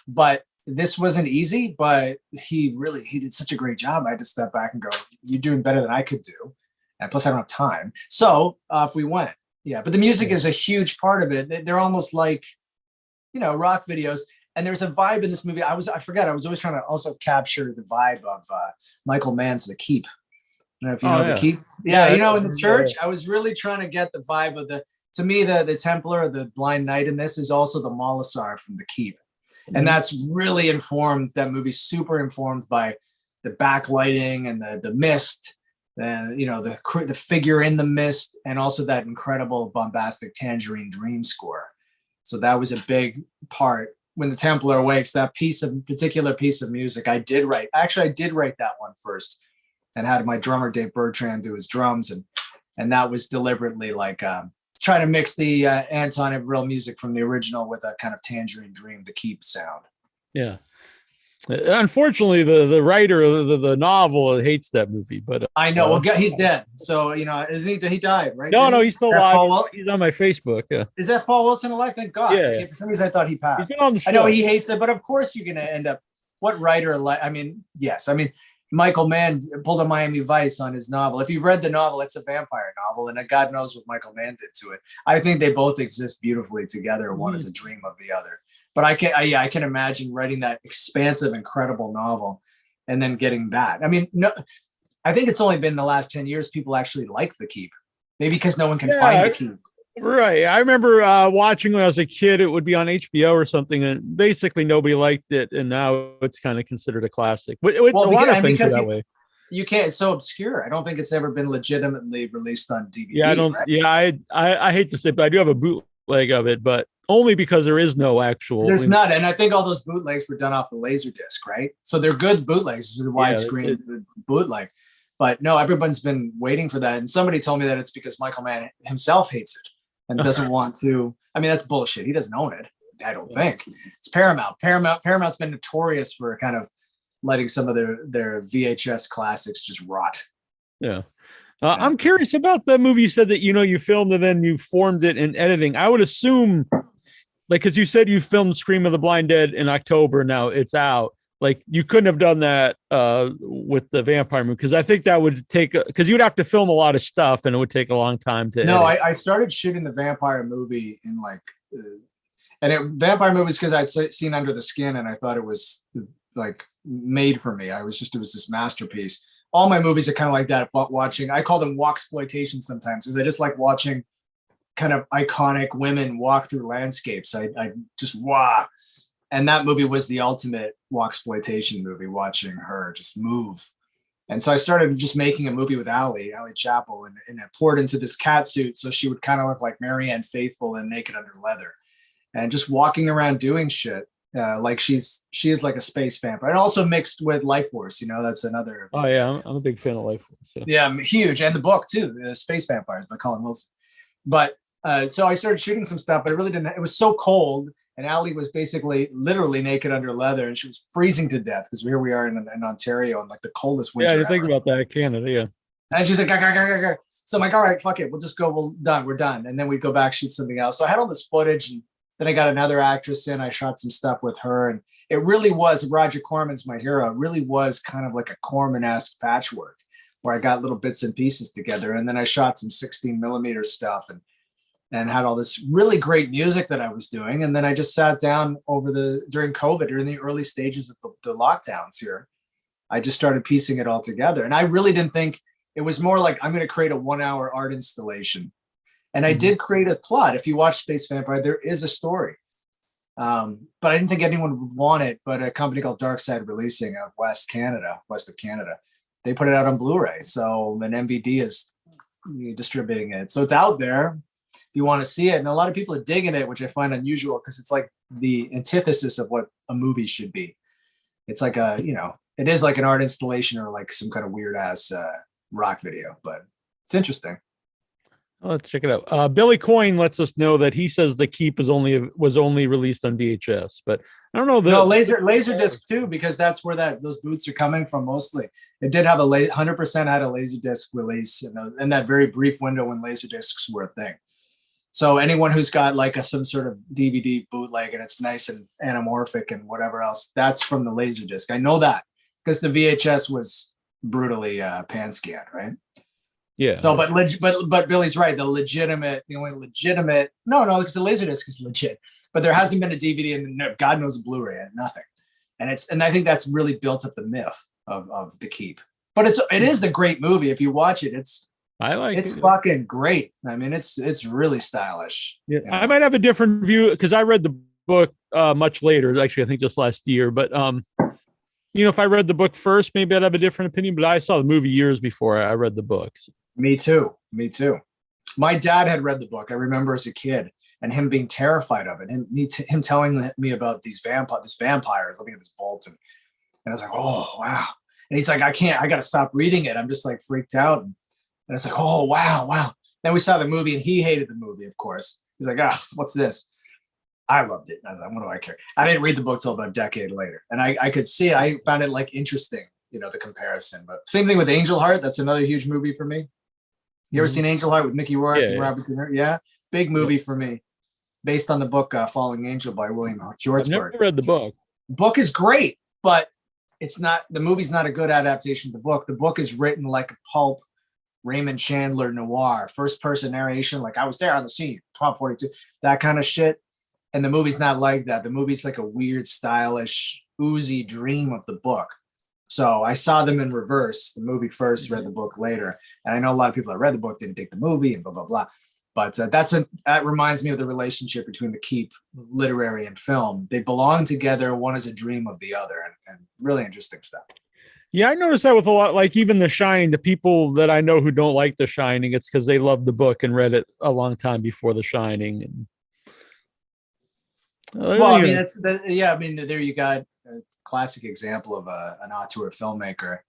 But this wasn't easy, but he did such a great job. I had to step back and go, "You're doing better than I could do," and plus I don't have time. So off we went. Yeah, but the music is a huge part of it. They're almost like, rock videos. And there's a vibe in this movie. I was always trying to also capture the vibe of Michael Mann's The Keep. I don't know if you know The Keep. Yeah, in the church, I was really trying to get the vibe of to me, the Templar, the Blind Knight in this is also the Molisar from The Keep. And that's really informed, that movie's super informed by the backlighting and the mist, the figure in the mist, and also that incredible bombastic Tangerine Dream score. So that was a big part. When the Templar Awakes, that particular piece of music, I did write that one first, and had my drummer Dave Bertrand do his drums, and that was deliberately like trying to mix the Anton of real music from the original with a kind of Tangerine Dream, The Keep sound. Yeah. Unfortunately, the writer of the novel hates that movie, but I know. Well, he's dead. So isn't he died, right? No, he's still alive. He's on my Facebook. Yeah. Is that Paul Wilson alive? Thank God. Yeah. Okay, for some reason I thought he passed. He's been on the show. I know he hates it, but of course you're gonna end up. What writer? Yes. Michael Mann pulled a Miami Vice on his novel. If you've read the novel, it's a vampire novel, and God knows what Michael Mann did to it. I think they both exist beautifully together. One is a dream of the other. But I can imagine writing that expansive, incredible novel and then getting that. I think it's only been the last 10 years people actually like The Keep. Maybe because no one can find The Keep. Right. I remember watching when I was a kid, it would be on HBO or something, and basically nobody liked it. And now it's kind of considered a classic. But a lot of things are that way. You can't, it's so obscure. I don't think it's ever been legitimately released on DVD. Yeah, I hate to say, but I do have a bootleg of it, but only because there is no actual. There's not, and I think all those bootlegs were done off the Laserdisc, right? So they're good bootlegs, the widescreen bootleg. But no, everyone's been waiting for that, and somebody told me that it's because Michael Mann himself hates it and doesn't want to. That's bullshit. He doesn't own it. I don't think it's Paramount. Paramount's been notorious for kind of letting some of their VHS classics just rot. Yeah. I'm curious about the movie. You said that, you filmed and then you formed it in editing. I would assume, because you said you filmed Scream of the Blind Dead in October. Now it's out. You couldn't have done that with the vampire movie, because I think that would take, because you'd have to film a lot of stuff and it would take a long time to edit. I started shooting the vampire movie in vampire movies because I'd seen Under the Skin and I thought it was made for me. It was this masterpiece. All my movies are kind of like that. I call them walksploitation sometimes, because I just like watching kind of iconic women walk through landscapes. I just and that movie was the ultimate walksploitation movie, watching her just move. And so I started just making a movie with Allie Chappell, and I poured into this cat suit so she would kind of look like Marianne Faithfull and Naked Under Leather, and just walking around doing shit. She is like a space vampire, and also mixed with Life Force. That's another. Oh yeah, I'm a big fan of Life Force. Yeah, I'm huge, and the book too, Space Vampires by Colin Wilson. But so I started shooting some stuff, but it really didn't. It was so cold, and Allie was basically literally naked under leather, and she was freezing to death because here we are in Ontario, in the coldest winter. Yeah, you think about that, Canada, yeah. And she's like, "Gah." So I'm like, all right, fuck it, we'll just go. We're done, and then we'd go back, shoot something else. So I had all this footage, and then I got another actress in. I shot some stuff with her, and it really was, Roger Corman's my hero. It really was kind of like a Corman-esque patchwork, where I got little bits and pieces together, and then I shot some 16 millimeter stuff, and had all this really great music that I was doing. And then I just sat down during COVID, during the early stages of the lockdowns here. I just started piecing it all together. And I really didn't think, it was more like, I'm going to create a 1-hour art installation. And I did create a plot. If you watch Space Vampire, there is a story. But I didn't think anyone would want it, but a company called Dark Side Releasing out west of Canada, they put it out on Blu-ray. So an MVD is distributing it. So it's out there if you want to see it. And a lot of people are digging it, which I find unusual, because it's like the antithesis of what a movie should be. It's like it is like an art installation or like some kind of weird ass rock video, but it's interesting. Let's check it out. Billy Coyne lets us know that he says The Keep was only released on VHS, but I don't know. No, Laserdisc too, because that's where those boots are coming from mostly. It did have 100% had a Laserdisc release in that very brief window when Laserdiscs were a thing. So anyone who's got like some sort of DVD bootleg and it's nice and anamorphic and whatever else, that's from the Laserdisc. I know that because the VHS was brutally pan scanned, right? Yeah. So, but Billy's right. The only legitimate, no, because the Laserdisc is legit, but there hasn't been a DVD and God knows a Blu-ray and nothing. And I think that's really built up the myth of the Keep. But it is the great movie. If you watch it, it's fucking great. I mean, it's really stylish. Yeah, you know? I might have a different view because I read the book much later. Actually, I think just last year. But if I read the book first, maybe I'd have a different opinion. But I saw the movie years before I read the books. Me too. My dad had read the book. I remember as a kid and him being terrified of it, and him telling me about these vampires looking at this bolt, and I was like, oh wow. And he's like, I got to stop reading it. I'm just like freaked out. And it's like, oh, wow. Then we saw the movie and he hated the movie, of course. He's like, what's this? I loved it. I was like, what do I care? I didn't read the book till about a decade later. And I could see, I found it like interesting, the comparison. But same thing with Angel Heart. That's another huge movie for me. You ever seen Angel Heart with Mickey Rourke and Robert De Niro? Yeah. Big movie for me. Based on the book Falling Angel by William Hjortsberg. I've never read the book. Book is great, but the movie's not a good adaptation of the book. The book is written like a pulp Raymond Chandler noir, first person narration, like I was there on the scene, 1242, that kind of shit. And the movie's not like that. The movie's like a weird, stylish, oozy dream of the book. So I saw them in reverse. The movie first, read the book later. And I know a lot of people that read the book didn't dig the movie and blah, blah, blah. But that reminds me of the relationship between the Keep, literary and film. They belong together. One is a dream of the other, and really interesting stuff. Yeah, I noticed that with a lot, like even The Shining, the people that I know who don't like The Shining, it's because they loved the book and read it a long time before The Shining. And, well, I mean, there you got a classic example of an auteur filmmaker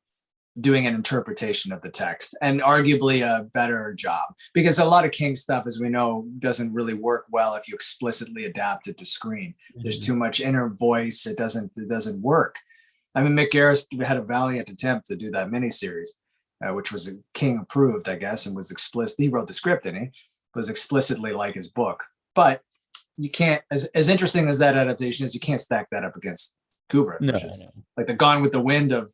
doing an interpretation of the text, and arguably a better job, because a lot of King stuff, as we know, doesn't really work well if you explicitly adapt it to screen. There's too much inner voice. It doesn't work. I mean, Mick Garris had a valiant attempt to do that miniseries, which was King approved, I guess, and was explicit. He wrote the script and he was explicitly like his book. But you can't, as interesting as that adaptation is, you can't stack that up against Kubrick, which is like the Gone with the Wind of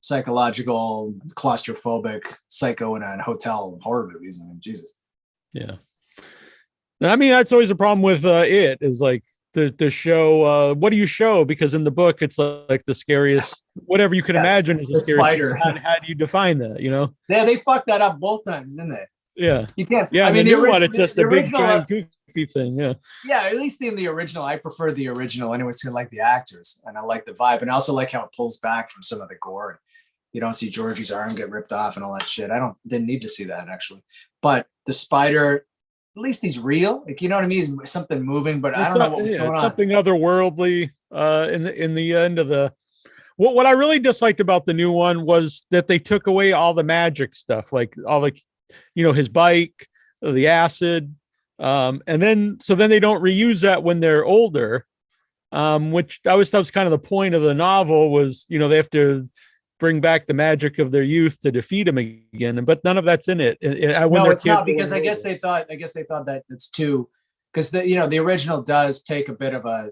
psychological, claustrophobic, psycho in a hotel horror movies. I mean, Jesus. Yeah. I mean, that's always a problem with it, is like the show, what do you show? Because in the book, it's like the scariest, whatever you can imagine. The spider. How do you define that, Yeah, they fucked that up both times, didn't they? Yeah. You can't. Yeah, I mean, the new one, it's just a big, giant, goofy thing. Yeah. Yeah, at least in the original, I prefer the original anyways, because I like the actors and I like the vibe. And I also like how it pulls back from some of the gore. You don't see Georgie's arm get ripped off and all that shit. Didn't need to see that, actually. But the spider, at least he's real. Like, you know what I mean? He's something moving, but I don't know what was going on. Something otherworldly in the end of the. What I really disliked about the new one was that they took away all the magic stuff, like all the, his bike, the acid, and then they don't reuse that when they're older, which I always thought was kind of the point of the novel was, they have to bring back the magic of their youth to defeat him again, but none of that's in it. No, it's not, because I guess they thought that it's too, because the original does take a bit of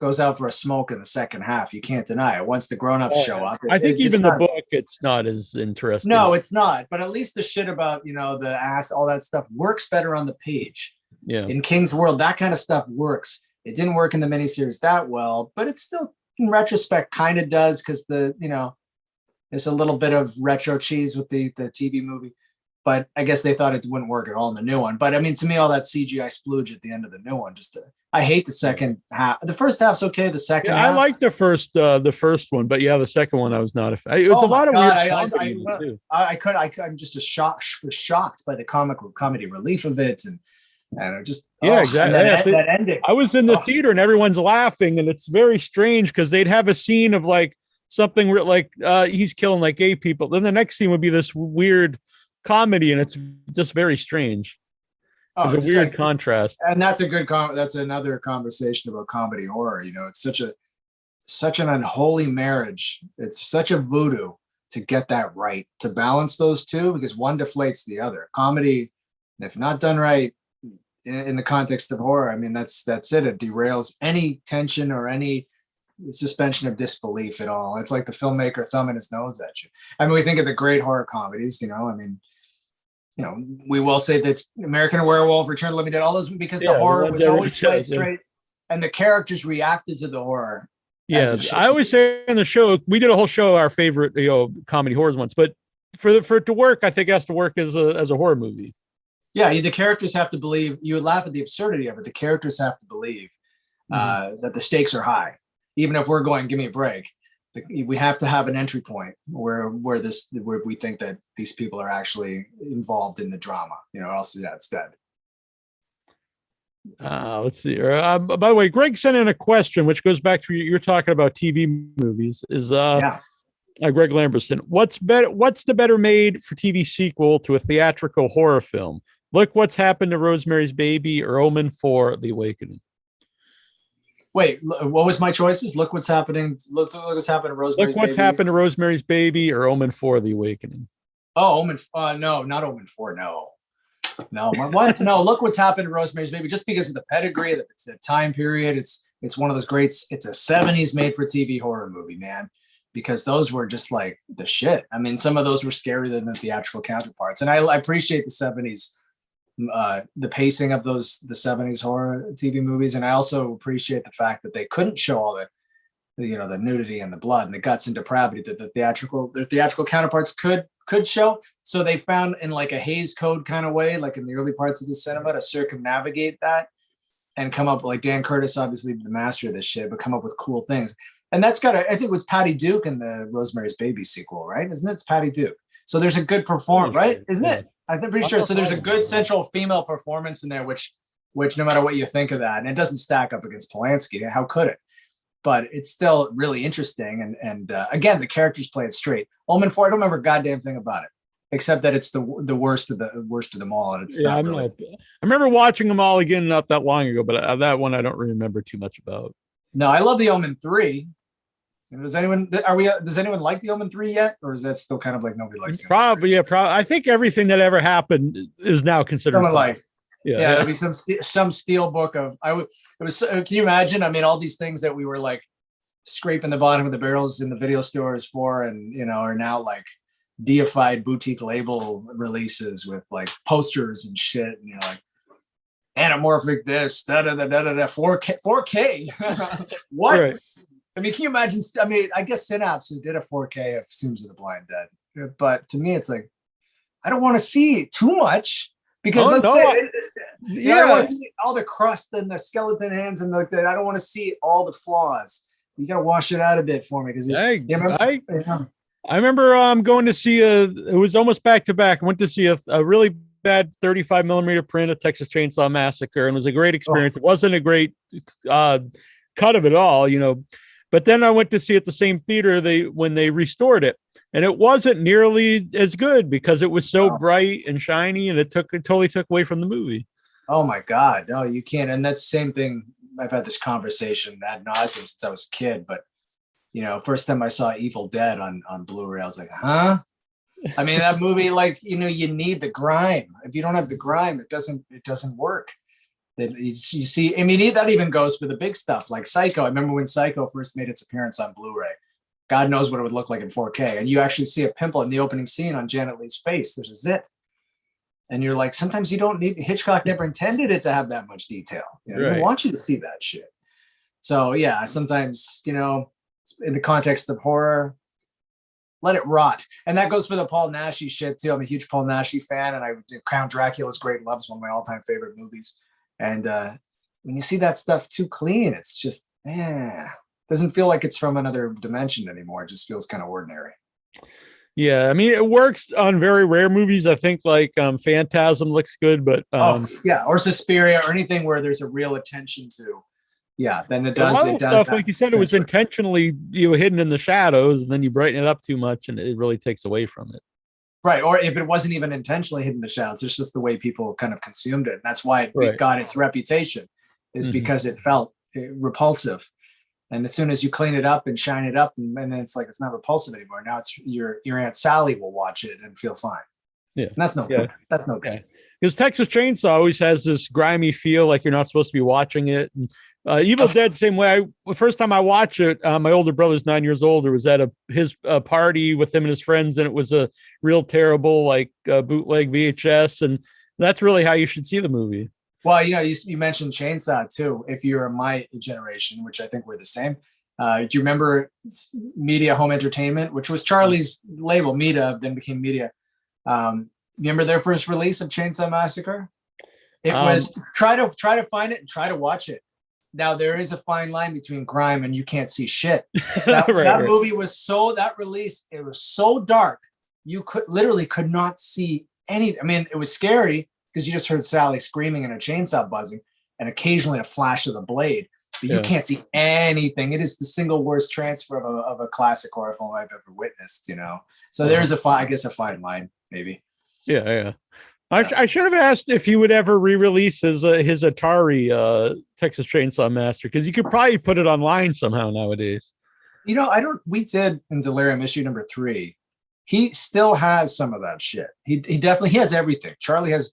goes out for a smoke in the second half. You can't deny it. Once the grown-ups show up, I think even the book, it's not as interesting. No, it's not. But at least the shit about the ass, all that stuff works better on the page. Yeah. In King's World, that kind of stuff works. It didn't work in the miniseries that well, but it still, in retrospect, kind of does, because there's a little bit of retro cheese with the TV movie, but I guess they thought it wouldn't work at all in the new one. But I mean, to me, all that CGI splooge at the end of the new one, I hate the second half. The first half's okay. The second half, I like the first one, but the second one I was not a fan. It was a lot of weird. I'm just shocked by the comedy relief of it, and just exactly. That ending. I was in the theater and everyone's laughing, and it's very strange because they'd have a scene of like something like he's killing like gay people. Then the next scene would be this weird comedy, and it's just very strange. It's a weird contrast. And that's a good that's another conversation about comedy horror. It's such an unholy marriage. It's such a voodoo to get that right, to balance those two, because one deflates the other. Comedy, if not done right, in the context of horror, I mean, that's it. It derails any tension or any suspension of disbelief at all. It's like the filmmaker thumbing his nose at you. I mean, we think of the great horror comedies, I mean, we will say that American Werewolf, Return of the Living Dead, all those, because the horror was always played straight and the characters reacted to the horror. Yeah, I always say in the show, we did a whole show, our favorite, comedy horrors once, but for it to work, I think it has to work as a horror movie. Yeah, the characters have to believe. You would laugh at the absurdity of it. The characters have to believe that the stakes are high. Even if we're going, give me a break, we have to have an entry point where we think that these people are actually involved in the drama, or else it's dead. Let's see. By the way, Greg sent in a question, which goes back to you're talking about TV movies. Greg Lamberson, what's the better made for TV sequel to a theatrical horror film? Look What's Happened to Rosemary's Baby or Omen 4: The Awakening? Wait, what was my choices? Look What's Happening. Look What's Happened to Rosemary's Baby. Look What's Happened to Rosemary's Baby or Omen 4: The Awakening? Oh, Omen. No, not Omen 4. No. What? No, Look What's Happened to Rosemary's Baby. Just because of the pedigree, it's the time period. It's one of those greats. It's a 70s made for TV horror movie, man. Because those were just like the shit. I mean, some of those were scarier than the theatrical counterparts. And I appreciate the 70s, the pacing of the 70s horror TV movies. And I also appreciate the fact that they couldn't show all the nudity and the blood and the guts and depravity that their theatrical counterparts could show. So they found in like a Hays Code kind of way, like in the early parts of the cinema, to circumnavigate that and come up, like Dan Curtis, obviously the master of this shit, but come up with cool things. And that's I think it was Patty Duke in the Rosemary's Baby sequel, right? Isn't it? It's Patty Duke. So there's a good performance, right? Isn't it? I'm pretty sure. So there's a good central female performance in there, which no matter what you think of that, and it doesn't stack up against Polanski. How could it? But it's still really interesting. And again, the characters play it straight. Omen 4, I don't remember a goddamn thing about it, except that it's the worst of them all. And it's I remember watching them all again not that long ago, but that one I don't remember too much about. No, I love the Omen 3. Does anyone like the Omen 3 yet, or is that still kind of like nobody likes it? Probably. I think everything that ever happened is now considered like. Yeah, there'd be some steel book of can you imagine? I mean, all these things that we were like scraping the bottom of the barrels in the video stores for, and are now like deified boutique label releases with like posters and shit, and like anamorphic this, 4K. What? Right. I mean, can you imagine? I mean, I guess Synapse did a 4K of Tombs of the Blind Dead, but to me, it's like I don't want to see too much because I don't want to see all the crust and the skeleton hands and like that. I don't want to see all the flaws. You got to wash it out a bit for me because I remember going to see it was almost back to back. I went to see a really bad 35 millimeter print of Texas Chainsaw Massacre, and it was a great experience. It wasn't a great cut of it all, but then I went to see it the same theater when they restored it, and it wasn't nearly as good because it was so bright and shiny, and it totally took away from the movie. Oh my God, no, you can't. And that's the same thing. I've had this conversation ad nauseum since I was a kid, but first time I saw Evil Dead on Blu-ray, I was like, huh? I mean, that movie, like, you need the grime. If you don't have the grime, it doesn't work. That you see, I mean, that even goes for the big stuff like Psycho. I remember when Psycho first made its appearance on Blu-ray. God knows what it would look like in 4K. And you actually see a pimple in the opening scene on Janet Leigh's face. There's a zit. And you're like, sometimes you don't need, Hitchcock never intended it to have that much detail. He don't want you to see that shit. So yeah, sometimes, in the context of horror, let it rot. And that goes for the Paul Naschy shit too. I'm a huge Paul Naschy fan, and Count Dracula's Great Love is one of my all-time favorite movies. And when you see that stuff too clean, it's just, doesn't feel like it's from another dimension anymore. It just feels kind of ordinary. Yeah, I mean, it works on very rare movies. I think like Phantasm looks good, but or Suspiria or anything where there's a real attention to. Yeah, then it does. It does stuff, like you said, it was intentionally hidden in the shadows, and then you brighten it up too much, and it really takes away from it. Right, or if it wasn't even intentionally hidden in the shadows, it's just the way people kind of consumed it. And that's why it got its reputation, is because it felt repulsive. And as soon as you clean it up and shine it up, and then it's like it's not repulsive anymore. Now it's your Aunt Sally will watch it and feel fine. Yeah, and that's no good. That's no good. because Texas Chainsaw always has this grimy feel, like you're not supposed to be watching it. And Evil Dead, same way. The first time I watched it, my older brother's 9 years older, was at his party with him and his friends, and it was a real terrible like bootleg VHS, and that's really how you should see the movie. Well, you mentioned Chainsaw too. If you're my generation, which I think we're the same, do you remember Media Home Entertainment, which was Charlie's label, Media, then became Media? Remember their first release of Chainsaw Massacre? It was try to find it and try to watch it. Now there is a fine line between grime and you can't see shit. That movie was that release, it was so dark, you could not see anything. I mean, it was scary because you just heard Sally screaming and a chainsaw buzzing and occasionally a flash of the blade, but you can't see anything. It is the single worst transfer of a classic horror film I've ever witnessed, So there's a fine line, maybe. Yeah. I should have asked if he would ever re-release his Atari Texas Chainsaw Massacre, because you could probably put it online somehow nowadays. We did in Delirium issue number 3. He still has some of that shit. He definitely has everything. Charlie has,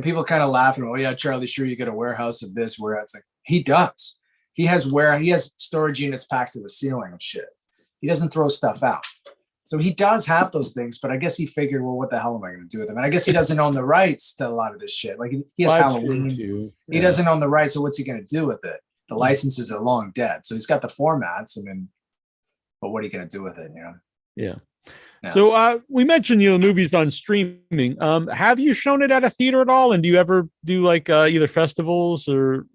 people kind of laughing. Oh yeah, Charlie, sure you get a warehouse of this, where it's like he does. He has storage units packed to the ceiling of shit. He doesn't throw stuff out. So he does have those things, but I guess he figured, well, what the hell am I going to do with them? And I guess he doesn't own the rights to a lot of this shit. Like he has Halloween. He doesn't own the rights, so what's he going to do with it? The licenses are long dead. So he's got the formats, but what are you going to do with it? Yeah. So we mentioned movies on streaming. Have you shown it at a theater at all? And do you ever do like either festivals or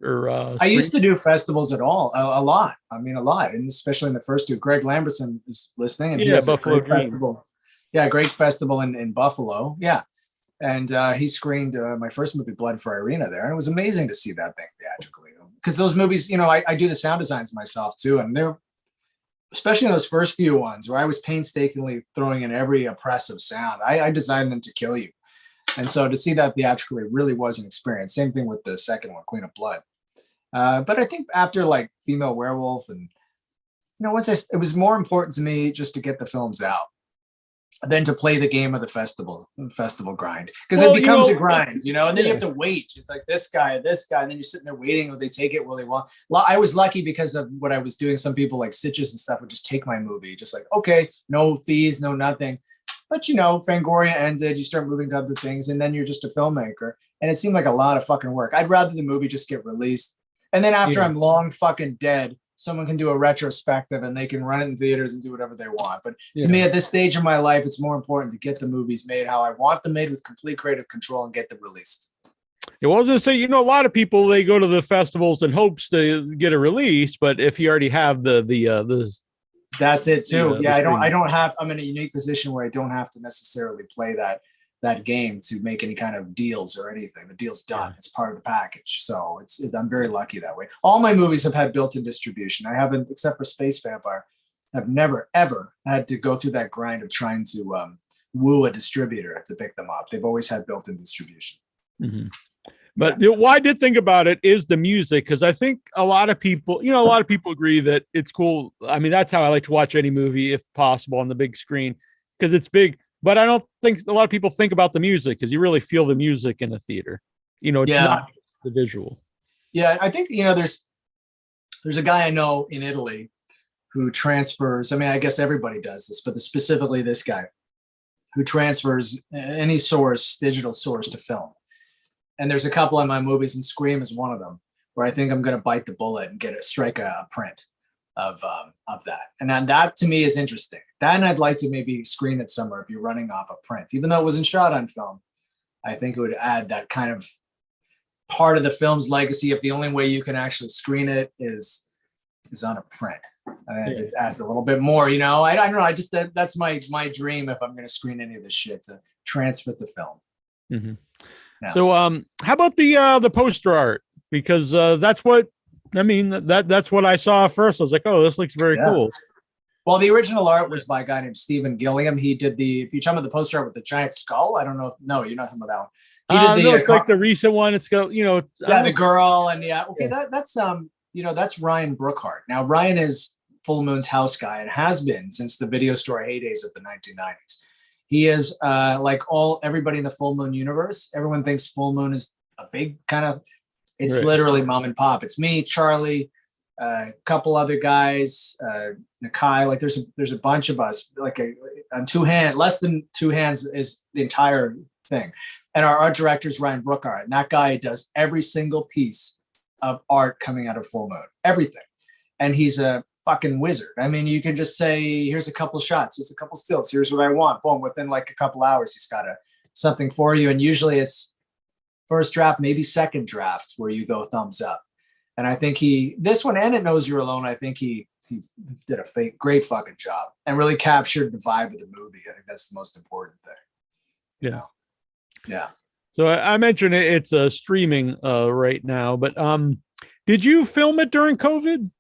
I used to do festivals a lot. I mean, a lot, and especially in the first two. Greg Lamberson is listening, and he has Buffalo a great festival. Yeah, great festival in Buffalo. Yeah, and he screened my first movie, Blood for Irina, there, and it was amazing to see that thing theatrically. Because those movies, I do the sound designs myself too, and they're, especially in those first few ones where I was painstakingly throwing in every oppressive sound. I designed them to kill you. And so to see that theatrically really was an experience. Same thing with the second one, Queen of Blood. But I think after like Female Werewolf and, it was more important to me just to get the films out than to play the game of the festival grind. Because it becomes a grind, and then you have to wait. It's like this guy, and then you're sitting there waiting. Will they take it? Will they want? Well, I was lucky because of what I was doing. Some people like Stitches and stuff would just take my movie, just like, okay, no fees, no nothing. But Fangoria ended, you start moving to other things, and then you're just a filmmaker. And it seemed like a lot of fucking work. I'd rather the movie just get released. And then after I'm long fucking dead, someone can do a retrospective and they can run it in theaters and do whatever they want. But to me, at this stage of my life, it's more important to get the movies made how I want them made, with complete creative control, and get them released. I was going to say, a lot of people, they go to the festivals in hopes to get a release, but if you already have the that's it too. I'm in a unique position where I don't have to necessarily play that game to make any kind of deals or anything. The deal's done. It's part of the package. So I'm very lucky that way. All my movies have had built-in distribution. I haven't, except for Space Vampire, I've never, ever had to go through that grind of trying to woo a distributor to pick them up. They've always had built-in distribution. Mm-hmm. But what I did think about it is the music, because I think a lot of people agree that it's cool. I mean, that's how I like to watch any movie, if possible, on the big screen, because it's big. But I don't think a lot of people think about the music, because you really feel the music in a theater. It's not the visual. Yeah, I think there's a guy I know in Italy who transfers. I mean, I guess everybody does this, but specifically this guy who transfers any source, digital source, to film. And there's a couple of my movies, and Scream is one of them, where I think I'm going to bite the bullet and strike a print of that. And then that to me is interesting. Then I'd like to maybe screen it somewhere if you're running off a print, even though it wasn't shot on film. I think it would add that kind of part of the film's legacy if the only way you can actually screen it is on a print. It adds a little bit more, I don't know. I just, that's my dream if I'm going to screen any of this shit, to transfer the film. Mm-hmm. Yeah. So how about the poster art? Because that's what I saw first. I was like, oh, this looks very cool. Well, the original art was by a guy named Stephen Gilliam. He did if you talk about the poster art with the giant skull, I don't know you're not talking about that one. He did it's like the recent one. It's got, the girl, and that's Ryan Brookhart. Now, Ryan is Full Moon's house guy and has been since the video store heydays of the 1990s. He is like everybody in the Full Moon universe. Everyone thinks Full Moon is a big kind of. It's Right. literally mom and pop. It's me, Charlie, a couple other guys, Nakai. Like there's a bunch of us. Like on less than two hands is the entire thing. And our art director is Ryan Brookart, and that guy does every single piece of art coming out of Full Moon, everything. And he's a fucking wizard. I mean, you can just say, here's a couple shots, here's a couple stills, here's what I want. Boom, within like a couple hours, he's got something for you. And usually it's first draft, maybe second draft, where you go thumbs up. And I think this one and It Knows You're Alone, I think he did a great fucking job and really captured the vibe of the movie. I think that's the most important thing. Yeah. Yeah. So I mentioned it's streaming right now, but did you film it during COVID?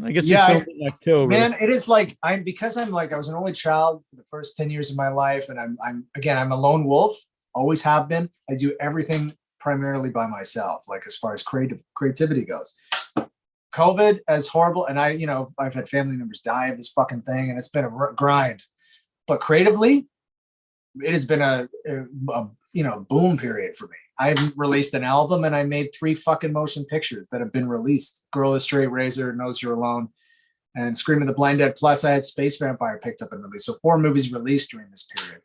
I guess you filmed it in October. Man, it is like I was an only child for the first 10 years of my life, and I'm a lone wolf, always have been. I do everything primarily by myself, like as far as creativity goes. COVID is horrible, and I've had family members die of this fucking thing, and it's been a grind. But creatively, it has been a boom period for me. I've released an album and I made 3 fucking motion pictures that have been released. Girl with Straight Razor, Knows You're Alone, and Scream of the Blind Dead. Plus I had Space Vampire picked up and released. So 4 movies released during this period.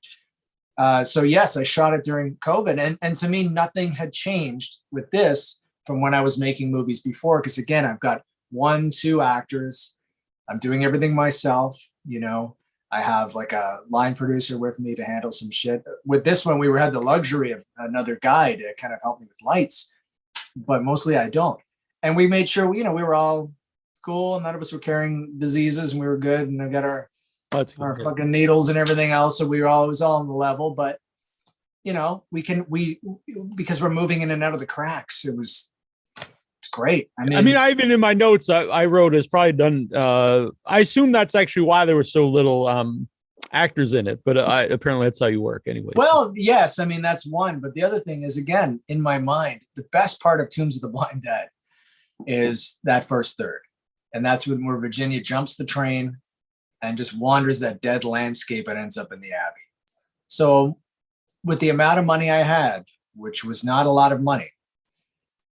So yes, I shot it during COVID, and to me, nothing had changed with this from when I was making movies before. Because again, I've got 1-2 actors. I'm doing everything myself, I have like a line producer with me to handle some shit. With this one, we had the luxury of another guy to kind of help me with lights, but mostly I don't. And we made sure we were all cool. None of us were carrying diseases, and we were good. And I got our fucking needles and everything else, so it was all on the level. But because we're moving in and out of the cracks, it's great. I mean, I even in my notes I wrote is probably done. I assume that's actually why there were so little actors in it, but apparently that's how you work anyway. Well, yes, I mean that's one, but the other thing is, again, in my mind, the best part of Tombs of the Blind Dead is that first third, and that's where Virginia jumps the train and just wanders that dead landscape and ends up in the Abbey. So, with the amount of money I had, which was not a lot of money.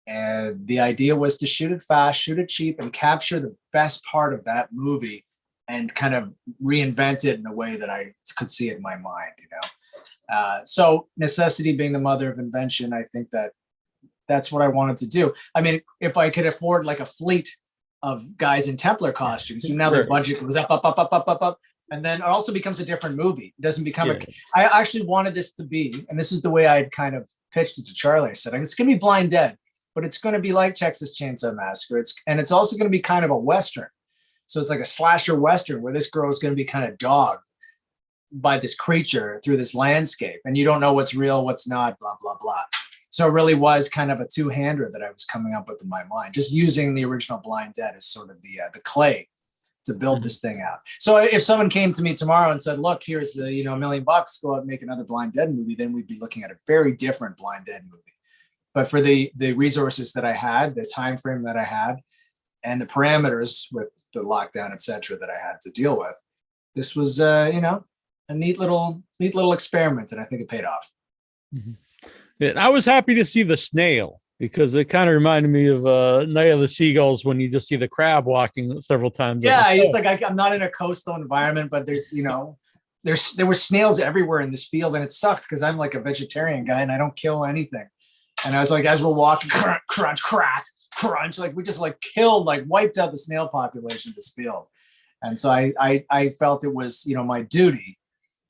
And the idea was to shoot it fast, shoot it cheap, and capture the best part of that movie and kind of reinvent it in a way that I could see it in my mind, So necessity being the mother of invention, I think that's what I wanted to do. I mean, if I could afford like a fleet of guys in Templar costumes, now their budget goes up. And then it also becomes a different movie. It doesn't become I actually wanted this to be, and this is the way I had kind of pitched it to Charlie. I said, it's going to be Blind Dead, but it's going to be like Texas Chainsaw Massacre. It's also going to be kind of a Western. So it's like a slasher Western where this girl is going to be kind of dogged by this creature through this landscape. And you don't know what's real, what's not, blah, blah, blah. So it really was kind of a two-hander that I was coming up with in my mind, just using the original Blind Dead as sort of the clay to build this thing out. So if someone came to me tomorrow and said, look, here's $1 million, go out and make another Blind Dead movie, then we'd be looking at a very different Blind Dead movie. But for the resources that I had, the time frame that I had, and the parameters with the lockdown, et cetera, that I had to deal with, this was, a neat little experiment, and I think it paid off. Mm-hmm. And I was happy to see the snail because it kind of reminded me of Night of the Seagulls when you just see the crab walking several times. Yeah, it's like I'm not in a coastal environment, but there were snails everywhere in this field, and it sucked because I'm like a vegetarian guy and I don't kill anything. And I was like, as we're walking, crunch, crunch, crack, crunch, like we just like killed, like wiped out the snail population of this field. And so I felt it was, my duty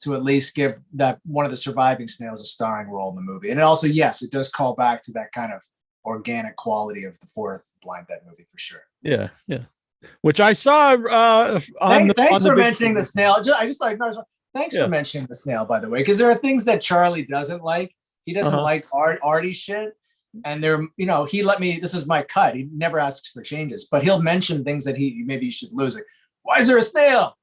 to at least give that one of the surviving snails a starring role in the movie. And also, yes, it does call back to that kind of organic quality of the fourth Blind Dead movie for sure. Yeah, yeah. Which I saw. Thanks for mentioning the snail. Thanks for mentioning the snail, by the way, because there are things that Charlie doesn't like. He doesn't like arty shit. And he let me, this is my cut. He never asks for changes, but he'll mention things that maybe you should lose. Like, why is there a snail?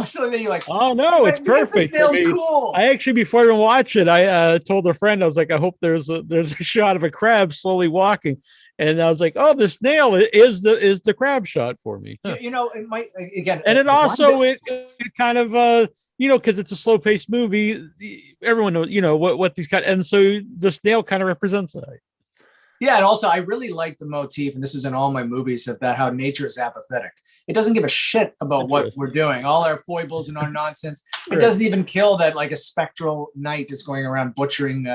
So then you're like, oh no, it's perfect. The snail's cool. I actually, before I even watch it, I told a friend, I was like, I hope there's a shot of a crab slowly walking. And I was like, oh, the snail is the crab shot for me. Huh. It might, again. And it also, it kind of because it's a slow paced movie. Everyone knows, what these kind, and so the snail kind of represents that. Yeah, and also I really like the motif, and this is in all my movies, of that how nature is apathetic. It doesn't give a shit about what we're doing, all our foibles and our nonsense. It doesn't even kill that like a spectral knight is going around butchering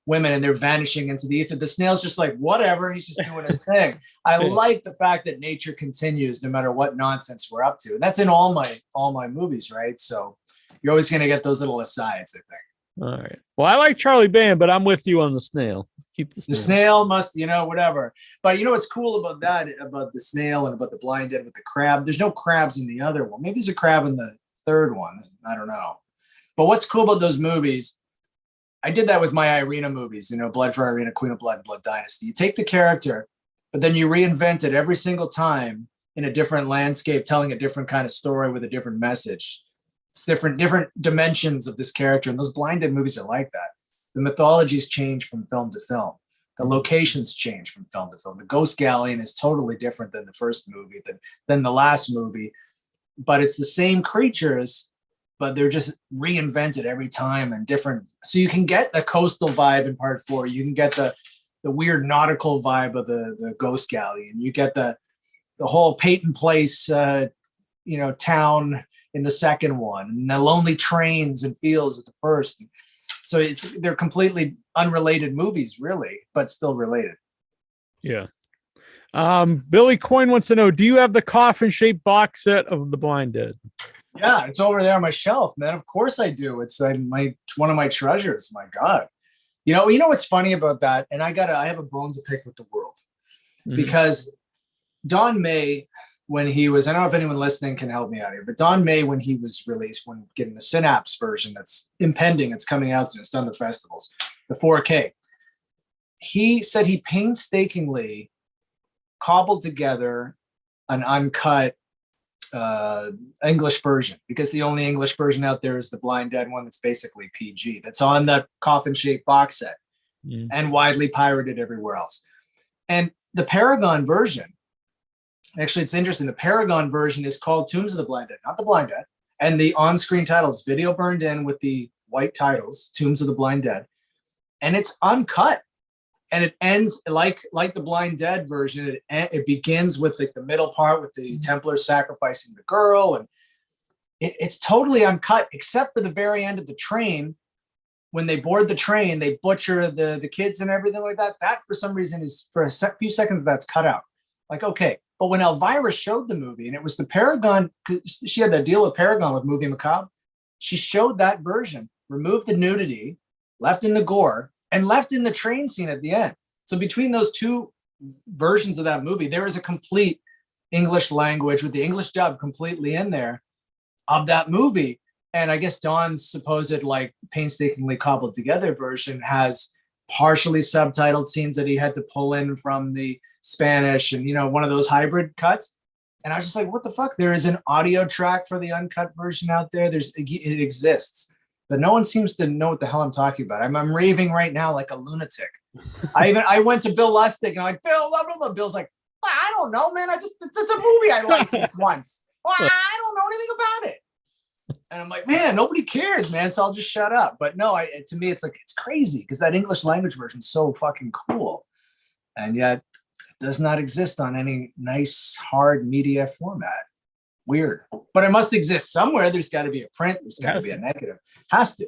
women and they're vanishing into the ether. The snail's just like, whatever, he's just doing his thing. I like the fact that nature continues no matter what nonsense we're up to. And that's in all my movies, right? So you're always going to get those little asides, I think. All right. Well, I like Charlie Band, but I'm with you on the snail. Keep the snail. The snail must, whatever. But what's cool about that, about the snail and about the blind dead with the crab? There's no crabs in the other one. Maybe there's a crab in the third one. I don't know. But what's cool about those movies, I did that with my Irina movies, Blood for Irina, Queen of Blood, Blood Dynasty. You take the character, but then you reinvent it every single time in a different landscape, telling a different kind of story with a different message. It's different dimensions of this character. And those blind dead movies are like that. The mythologies change from film to film. The locations change from film to film. The Ghost Galleon is totally different than the first movie, than the last movie. But it's the same creatures, but they're just reinvented every time and different. So you can get the coastal vibe in part 4. You can get the weird nautical vibe of the Ghost Galleon. You get the whole Peyton Place, town in the second one, and the lonely trains and fields at the first. So they're completely unrelated movies, really, but still related. Yeah. Billy Coyne wants to know, do you have the coffin-shaped box set of The Blind Dead? Yeah, it's over there on my shelf, man. Of course I do. It's one of my treasures. My God. You know what's funny about that? And I have a bone to pick with the world. Because Don May, when he was, I don't know if anyone listening can help me out here, but Don May, when he was released, when getting the Synapse version that's impending, it's coming out soon, it's done the festivals, the 4K, he said he painstakingly cobbled together an uncut English version, because the only English version out there is the Blind Dead one that's basically PG, that's on that coffin-shaped box set and widely pirated everywhere else. And the Paragon version, actually, it's interesting. The Paragon version is called Tombs of the Blind Dead, not the Blind Dead. And the on-screen title is video burned in with the white titles, Tombs of the Blind Dead. And it's uncut. And it ends like the Blind Dead version. It begins with like the middle part with the Templars sacrificing the girl. And it's totally uncut, except for the very end of the train. When they board the train, they butcher the kids and everything like that. That, for some reason, is for a few seconds, that's cut out. Like, okay. But when Elvira showed the movie, and it was the Paragon, she had that deal with Paragon with Movie Macabre, she showed that version, removed the nudity, left in the gore, and left in the train scene at the end. So between those two versions of that movie, there is a complete English language with the English dub completely in there of that movie. And I guess Don's supposed painstakingly cobbled together version has partially subtitled scenes that he had to pull in from the Spanish and, one of those hybrid cuts. And I was just like, what the fuck? There is an audio track for the uncut version out there. It exists, but no one seems to know what the hell I'm talking about. I'm raving right now like a lunatic. I went to Bill Lustig and I'm like, Bill, blah, blah, blah. Bill's like, well, I don't know, man. It's a movie I licensed once. Well, I don't know anything about it. And I'm like, man, nobody cares, man. So I'll just shut up. But no, to me, it's crazy because that English language version is so fucking cool. And yet it does not exist on any nice, hard media format. Weird. But it must exist somewhere. There's got to be a print. There's got to be a negative. Has to.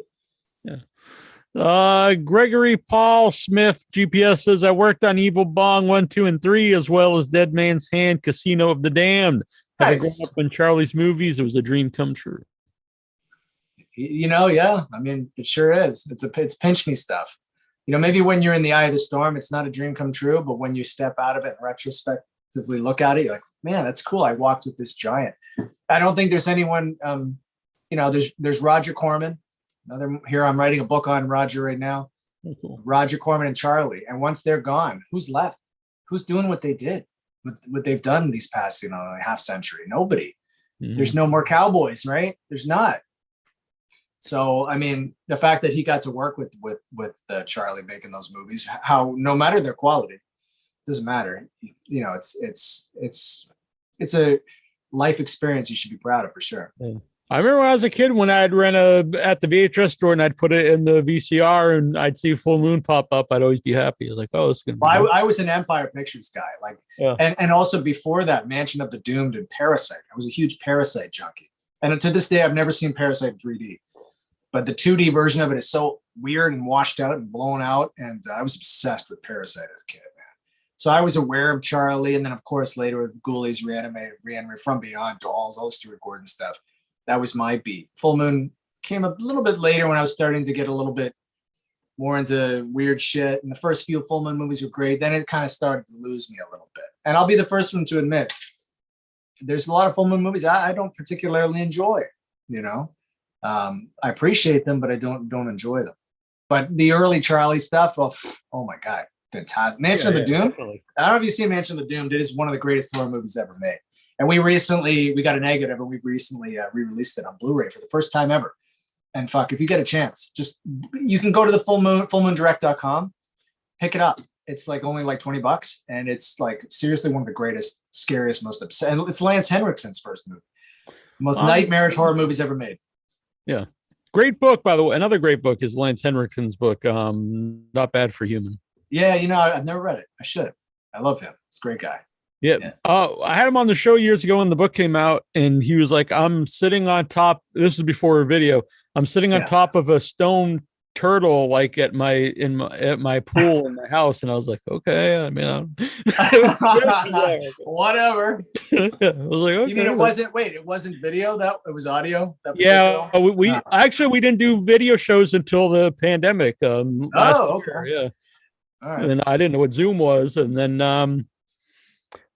Yeah. Gregory Paul Smith, GPS, says, I worked on Evil Bong 1, 2, and 3, as well as Dead Man's Hand, Casino of the Damned. Having grown up in Charlie's movies, it was a dream come true. Yeah. I mean, it sure is. It's pinch me stuff. Maybe when you're in the eye of the storm, it's not a dream come true. But when you step out of it and retrospectively look at it, you're like, man, that's cool. I walked with this giant. I don't think there's anyone, there's Roger Corman. Here I'm writing a book on Roger right now. Oh, cool. Roger Corman and Charlie. And once they're gone, who's left? Who's doing what they did? What they've done these past, half century? Nobody. There's no more cowboys, right? There's not. So, I mean, the fact that he got to work with Charlie making those movies, how no matter their quality, doesn't matter. It's a life experience you should be proud of for sure. I remember when I was a kid when I'd rent at the VHS store and I'd put it in the VCR and I'd see Full Moon pop up. I'd always be happy. I was like, oh, it's gonna be Well, good. I was an Empire Pictures guy, like, Yeah. and also before that, Mansion of the Doomed and Parasite. I was a huge Parasite junkie, and to this day, I've never seen Parasite in 3D. But the 2D version of it is so weird and washed out and blown out, and I was obsessed with Parasite as a kid, man. So I was aware of Charlie, and then of course later with Ghoulies, Reanimated, From Beyond, Dolls, all the Stuart Gordon stuff. That was my beat. Full Moon came a little bit later when I was starting to get a little bit more into weird shit. And the first few Full Moon movies were great. Then it kind of started to lose me a little bit. And I'll be the first one to admit, there's a lot of Full Moon movies I don't particularly enjoy. You know, I appreciate them, but I don't enjoy them. But the early Charlie stuff, oh my god, fantastic! Mansion of the Doom. Definitely. I don't know if you've seen Mansion of the Doom. It is one of the greatest horror movies ever made. And we got a negative, and we recently re-released it on Blu-ray for the first time ever. And fuck, if you get a chance, just you can go to the fullmoondirect.com, pick it up. It's like only like $20, and it's like seriously one of the greatest, scariest, most upset. And it's Lance Henriksen's first movie, most nightmarish horror movies ever made. Yeah, great book, by the way. Another great book is Lance Henriksen's book, Not Bad for Human. Yeah, you know, I've never read it. I should. I love him. He's a great guy. Yeah. I had him on the show years ago when the book came out, and he was like, I'm sitting on top. This was before a video. I'm sitting on top of a stone turtle, like at my pool in my house. And I was like, okay, I mean, whatever. I was like, okay. You mean it wasn't video, that it was audio? Yeah. We didn't do video shows until the pandemic. Okay. Year, yeah. All right. And then I didn't know what Zoom was. And then,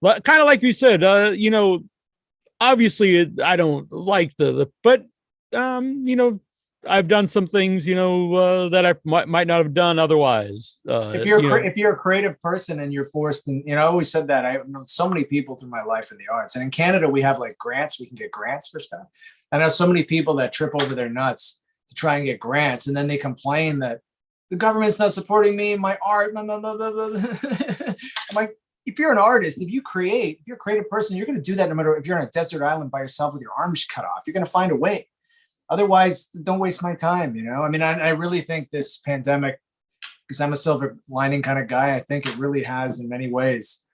kind of like you said, you know, obviously I don't like but you know, I've done some things, you know, that I might not have done otherwise. If you're a creative person and you're forced, and you know, I always said that I know so many people through my life in the arts, and in Canada we have like grants. We can get grants for stuff. I know so many people that trip over their nuts to try and get grants, and then they complain that the government's not supporting me, my art. Blah, blah, blah, blah, blah. I'm like, if you're an artist, if you're a creative person, you're going to do that no matter if you're on a desert island by yourself with your arms cut off. You're going to find a way. Otherwise, don't waste my time. You know, I mean, I really think this pandemic, because I'm a silver lining kind of guy, I think it really has, in many ways,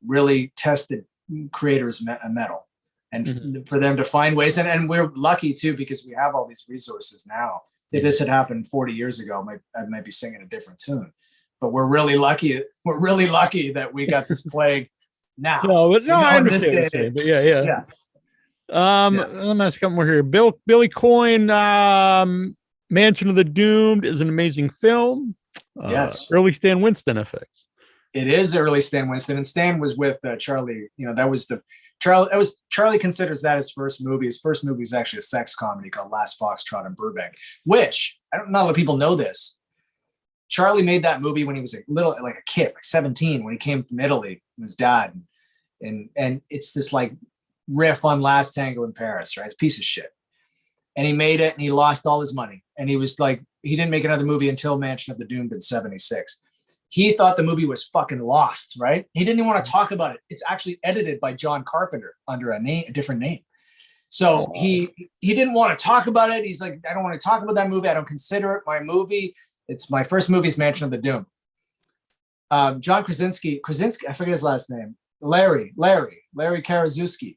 really tested creators' mettle, and for them to find ways. And we're lucky too, because we have all these resources now. If this had happened 40 years ago, I might be singing a different tune. But we're really lucky. We're really lucky that we got this plague now. I understand. But yeah. Let me ask a couple more here. Billy Coyne, Mansion of the Doomed is an amazing film. Yes. Early Stan Winston effects. It is early Stan Winston, and Stan was with Charlie. You know, Charlie considers that his first movie. His first movie is actually a sex comedy called Last Foxtrot in Burbank, which I don't know a lot of people know this. Charlie made that movie when he was like a kid, like 17, when he came from Italy with his dad. And it's this like riff on Last Tango in Paris, right? It's a piece of shit. And he made it and he lost all his money. And he was like, he didn't make another movie until Mansion of the Doomed in 76. He thought the movie was fucking lost, right? He didn't even want to talk about it. It's actually edited by John Carpenter under a different name. So he didn't want to talk about it. He's like, I don't want to talk about that movie. I don't consider it my movie. It's my first movie is Mansion of the Doom. John Krasinski, I forget his last name. Larry Karaszewski,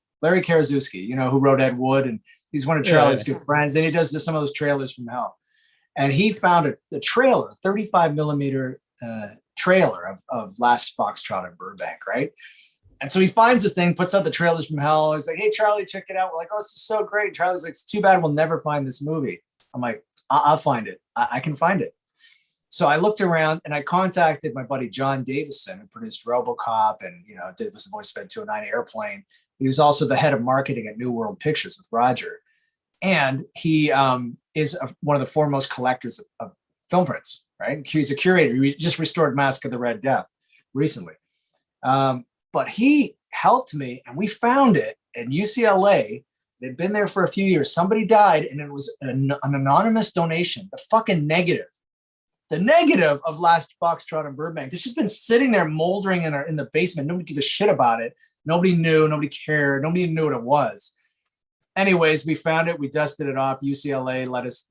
you know, who wrote Ed Wood, and he's one of Charlie's good friends. And he does some of those trailers from hell. And he found a trailer, a 35 millimeter trailer of Last Foxtrot in Burbank, right? And so he finds this thing, puts out the trailers from hell. He's like, hey, Charlie, check it out. We're like, oh, this is so great. Charlie's like, it's too bad we'll never find this movie. I'm like, I'll find it. I can find it. So I looked around and I contacted my buddy John Davison, who produced RoboCop and, you know, was the voice of Ed 209 Airplane. He was also the head of marketing at New World Pictures with Roger. And he is one of the foremost collectors of film prints, right? He's a curator. He just restored Mask of the Red Death recently. But he helped me, and we found it in UCLA. They'd been there for a few years. Somebody died, and it was an anonymous donation, the fucking negative. The negative of Last Foxtrot in Burbank. It's just been sitting there moldering in the basement. Nobody gave a shit about it. Nobody knew. Nobody cared. Nobody knew what it was. anyways, we found it. We dusted it off. UCLA let us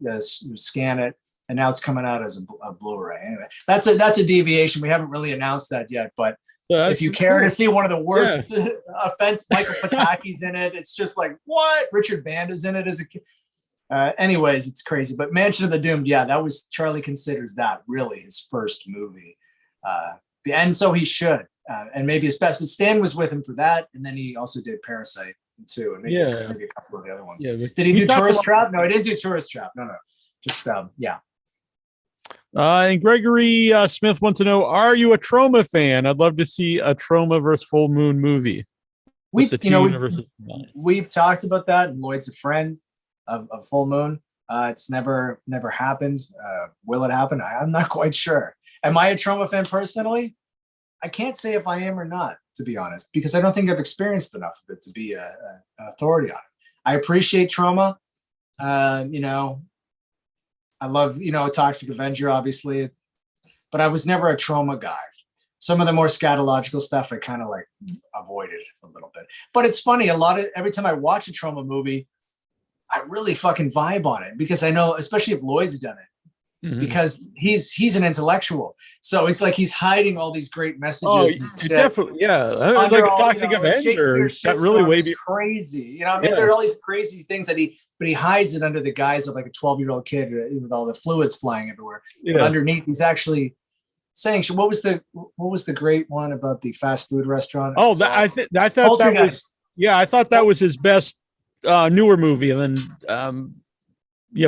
scan it, and now it's coming out as a Blu-ray. Anyway, that's a deviation. We haven't really announced that yet, but if you care to see one of the worst offense, Michael Pataki's in it. It's just like, what? Richard Banda's in it as a kid. Anyways, it's crazy. But Mansion of the Doomed, that was, Charlie considers that really his first movie. And so he should. And maybe his best. But Stan was with him for that. And then he also did Parasite too. And maybe a couple of the other ones. Yeah, did he do Tourist Trap? No, he didn't do Tourist Trap. No. Just, And Gregory Smith wants to know, are you a Troma fan? I'd love to see a Troma versus Full Moon movie. We've talked about that, and Lloyd's a friend of Full Moon. It's never happened. Will it happen? I'm not quite sure. Am I a Troma fan personally? I can't say if I am or not, to be honest, because I don't think I've experienced enough of it to be an authority on it. I appreciate Troma. I love, Toxic Avenger, obviously, but I was never a Troma guy. Some of the more scatological stuff I kind of like avoided a little bit. But it's funny, every time I watch a Troma movie, I really fucking vibe on it, because I know, especially if Lloyd's done it, because he's an intellectual. So it's like he's hiding all these great messages. Definitely, like Toxic Avenger got really wavy, crazy. There are all these crazy things that but he hides it under the guise of like a 12-year-old kid with all the fluids flying everywhere. Yeah. But underneath, he's actually saying, what was the great one about the fast food restaurant? Oh, I thought that was, I thought that was his best newer movie. And then,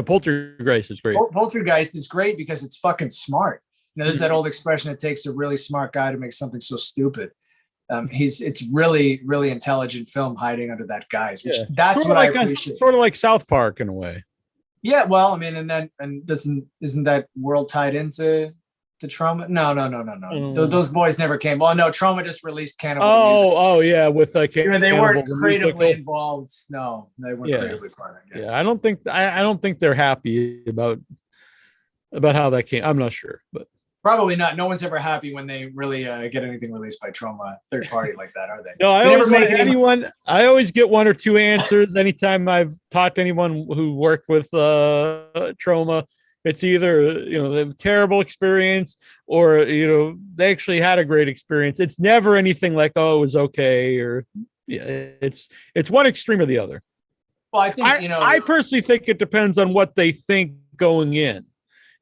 Poltergeist is great. Poltergeist is great because it's fucking smart. There's that old expression, it takes a really smart guy to make something so stupid. It's really, really intelligent film hiding under that guise, which that's sort what I appreciate. Sort of like South Park in a way. Yeah, well, I mean, isn't that world tied into Troma? No. Those boys never came. Well, no, Troma just released Cannibal Music. Oh, yeah, with they weren't creatively involved. No, they weren't creatively part of it. Yeah, I don't think they're happy about how that came. I'm not sure, but. Probably not. No one's ever happy when they really get anything released by Troma, third party like that, are they? No, I always get one or two answers anytime I've talked to anyone who worked with Troma. It's either they have a terrible experience, or they actually had a great experience. It's never anything like, oh, it was okay, or it's one extreme or the other. Well, I think I personally think it depends on what they think going in.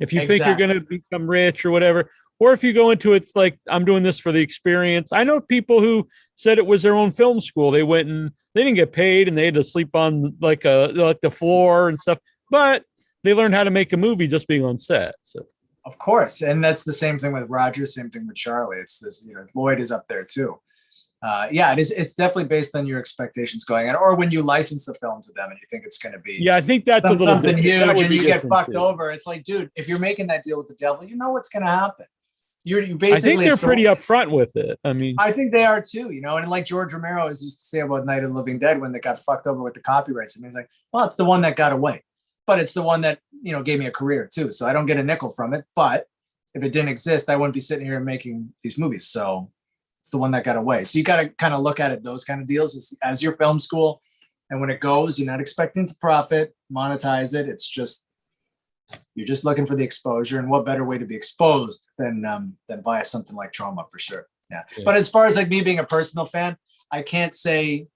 If you think you're going to become rich or whatever, or if you go into it like, I'm doing this for the experience. I know people who said it was their own film school. They went and they didn't get paid, and they had to sleep on like the floor and stuff, but they learned how to make a movie just being on set. So, of course, and that's the same thing with Roger, same thing with Charlie. It's this, Lloyd is up there too. It is. It's definitely based on your expectations going in, or when you license the film to them and you think it's going to be. Yeah, I think that's something huge, and you get fucked over. It's like, dude, if you're making that deal with the devil, you know what's going to happen. You basically. I think they're pretty upfront with it. I mean, I think they are too. And like George Romero used to say about Night of the Living Dead when they got fucked over with the copyrights, and he's like, well, it's the one that got away, but it's the one that gave me a career too. So I don't get a nickel from it, but if it didn't exist, I wouldn't be sitting here making these movies. So. It's the one that got away. So you got to kind of look at it, those kind of deals as your film school. And when it goes, you're not expecting to profit, monetize it. It's just, you're just looking for the exposure. And what better way to be exposed than via something like Troma, for sure. Yeah. But as far as like me being a personal fan, I can't say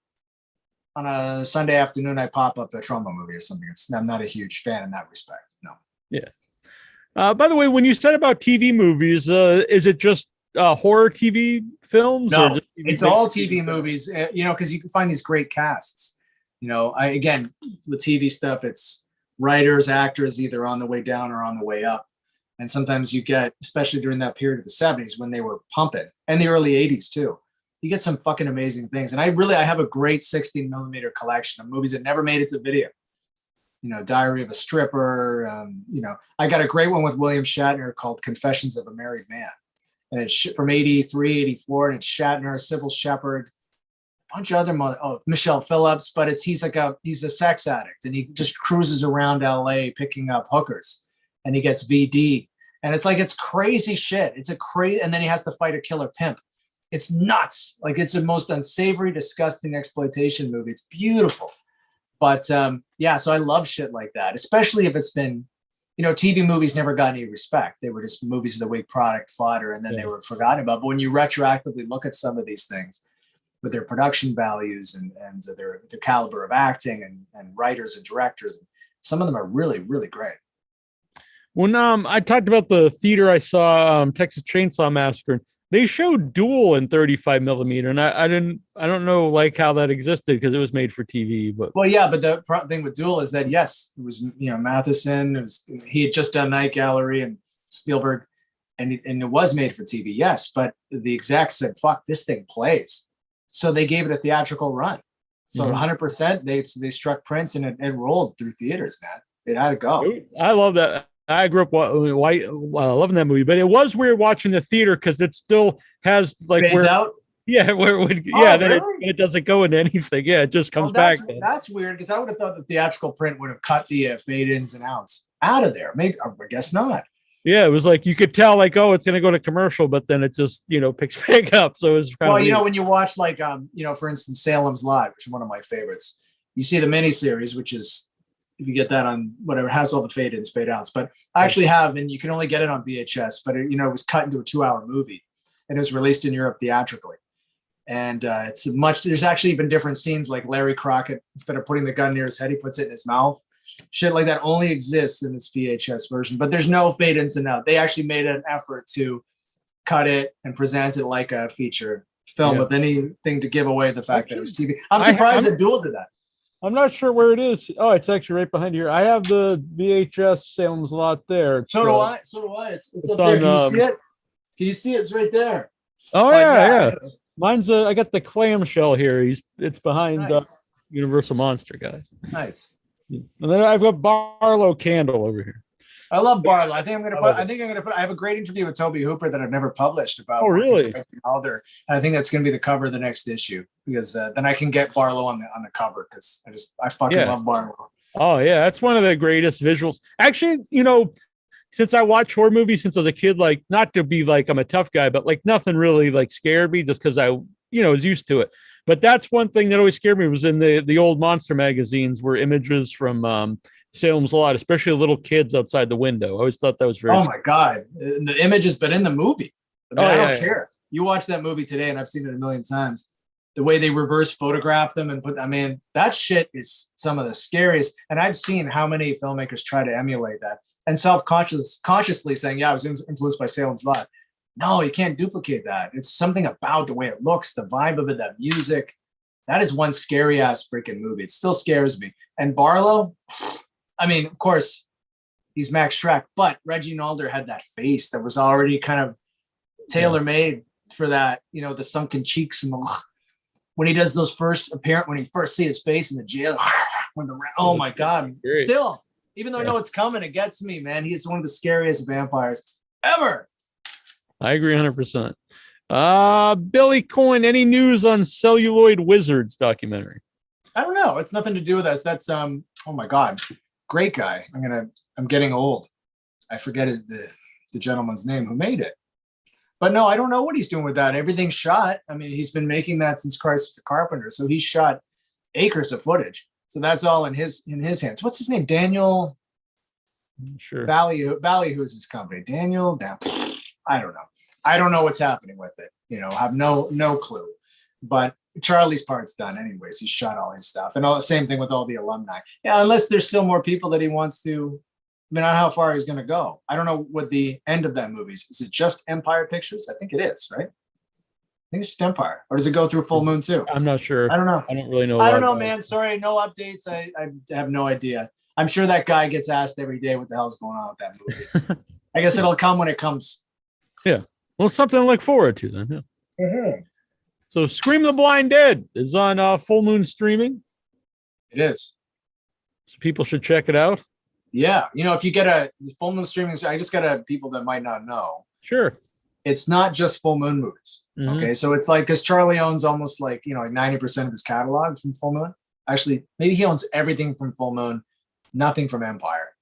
on a Sunday afternoon, I pop up a Troma movie or something. I'm not a huge fan in that respect. No. Yeah. By the way, when you said about TV movies, is it just horror TV films? No, it's all TV movies, because you can find these great casts. Again, with TV stuff, it's writers, actors, either on the way down or on the way up. And sometimes you get, especially during that period of the 70s when they were pumping, and the early 80s too, you get some fucking amazing things. And I have a great 16 millimeter collection of movies that never made it to video. Diary of a Stripper. I got a great one with William Shatner called Confessions of a Married Man. And it's from 83, 84, and it's Shatner, Sybil Shepherd, a bunch of other Michelle Phillips, but he's a sex addict, and he just cruises around LA picking up hookers, and he gets VD, and it's crazy shit. And then he has to fight a killer pimp. It's nuts. Like, it's the most unsavory, disgusting exploitation movie. It's beautiful. But yeah, so I love shit like that, especially if it's been, TV movies never got any respect. They were just movies of the week, product fodder, and then they were forgotten about. But when you retroactively look at some of these things with their production values and their caliber of acting and writers and directors, some of them are really, really great. When I talked about the theater I saw, Texas Chainsaw Massacre, they showed Duel in 35 millimeter, and I don't know like how that existed because it was made for TV. But well, yeah, but the thing with Duel is that yes, it was Matheson. He had just done Night Gallery and Spielberg, and it was made for TV. Yes, but the execs said, "Fuck, this thing plays," so they gave it a theatrical run. So 100%, they struck Prince, and it rolled through theaters, man. It had to go. I love that. I grew up loving that movie, but it was weird watching the theater because it still has like Fades out. Yeah, then it doesn't go into anything. Yeah, it just comes back. That's weird because I would have thought the theatrical print would have cut the fade ins and outs out of there. Maybe I guess not. Yeah, it was like you could tell like, oh, it's going to go to commercial, but then it just picks back up. So it was kind of when you watch like for instance, Salem's Lot, which is one of my favorites. You see the miniseries, which is, if you get that on whatever, has all the fade ins, fade outs. But I actually have, and you can only get it on VHS, but it was cut into a 2-hour movie and it was released in Europe theatrically. And there's actually been different scenes, like Larry Crockett, instead of putting the gun near his head, he puts it in his mouth. Shit like that only exists in this VHS version, but there's no fade ins and out. They actually made an effort to cut it and present it like a feature film with anything to give away the fact that it was TV. I'm surprised that Duel did that. I'm not sure where it is. Oh, it's actually right behind here. I have the VHS Salem's Lot there. So do I. It's up there. Can you see it? Can you see it? It's right there. Oh, yeah. Mine's I got the clamshell here. It's behind Universal Monster, guys. Nice. And then I've got Barlow Candle over here. I love Barlow. I think I'm gonna put. I have a great interview with Toby Hooper that I've never published about. Oh, really? Alder. And I think that's gonna be the cover of the next issue because then I can get Barlow on the cover because I fucking love Barlow. Oh yeah, that's one of the greatest visuals. Actually, since I watch horror movies since I was a kid, like not to be like I'm a tough guy, but like nothing really like scared me just because I was used to it. But that's one thing that always scared me was in the old monster magazines were images from Salem's Lot, especially little kids outside the window. I always thought that was very. Oh my god, the image has been in the movie. I don't care. You watch that movie today, and I've seen it a million times. The way they reverse photograph them and that shit is some of the scariest. And I've seen how many filmmakers try to emulate that and consciously saying, "Yeah, I was influenced by Salem's Lot." No, you can't duplicate that. It's something about the way it looks, the vibe of it, that music. That is one scary ass freaking movie. It still scares me. And Barlow. Of course, he's Max Schreck, but Reggie Nalder had that face that was already kind of tailor-made for that, the sunken cheeks and when he does those when you first see his face in the jail, oh my God. Still, even though I know it's coming, it gets me, man. He's one of the scariest vampires ever. I agree 100%. Billy Coyne, any news on Celluloid Wizards documentary? I don't know. It's nothing to do with us. That's, oh my God. Great guy. I'm getting old. I forget the gentleman's name who made it. But no, I don't know what he's doing with that. Everything's shot. He's been making that since Christ was a carpenter. So he's shot acres of footage. So that's all in his hands. What's his name? Daniel. Sure. Ballyhoo's his company. Daniel. I don't know. I don't know what's happening with it. I have no clue. But Charlie's part's done anyways. He shot all his stuff. And all the same thing with all the alumni. Yeah, unless there's still more people that he wants to. I don't know how far he's going to go. I don't know what the end of that movie is. Is it just Empire Pictures? I think it is, right? I think it's just Empire. Or does it go through Full Moon too? I'm not sure. I don't know. I don't really know. I don't know, man. Sorry, no updates. I have no idea. I'm sure that guy gets asked every day what the hell's going on with that movie. I guess it'll come when it comes. Yeah. Well, something to look forward to then. Yeah. Mm-hmm. So Scream the Blind Dead is on Full Moon streaming. It is. So people should check it out. Yeah. If you get a Full Moon streaming, I just got people that might not know. Sure. It's not just Full Moon movies. Mm-hmm. Okay. So it's like, because Charlie owns almost like 90% of his catalog from Full Moon. Actually, maybe he owns everything from Full Moon, nothing from Empire.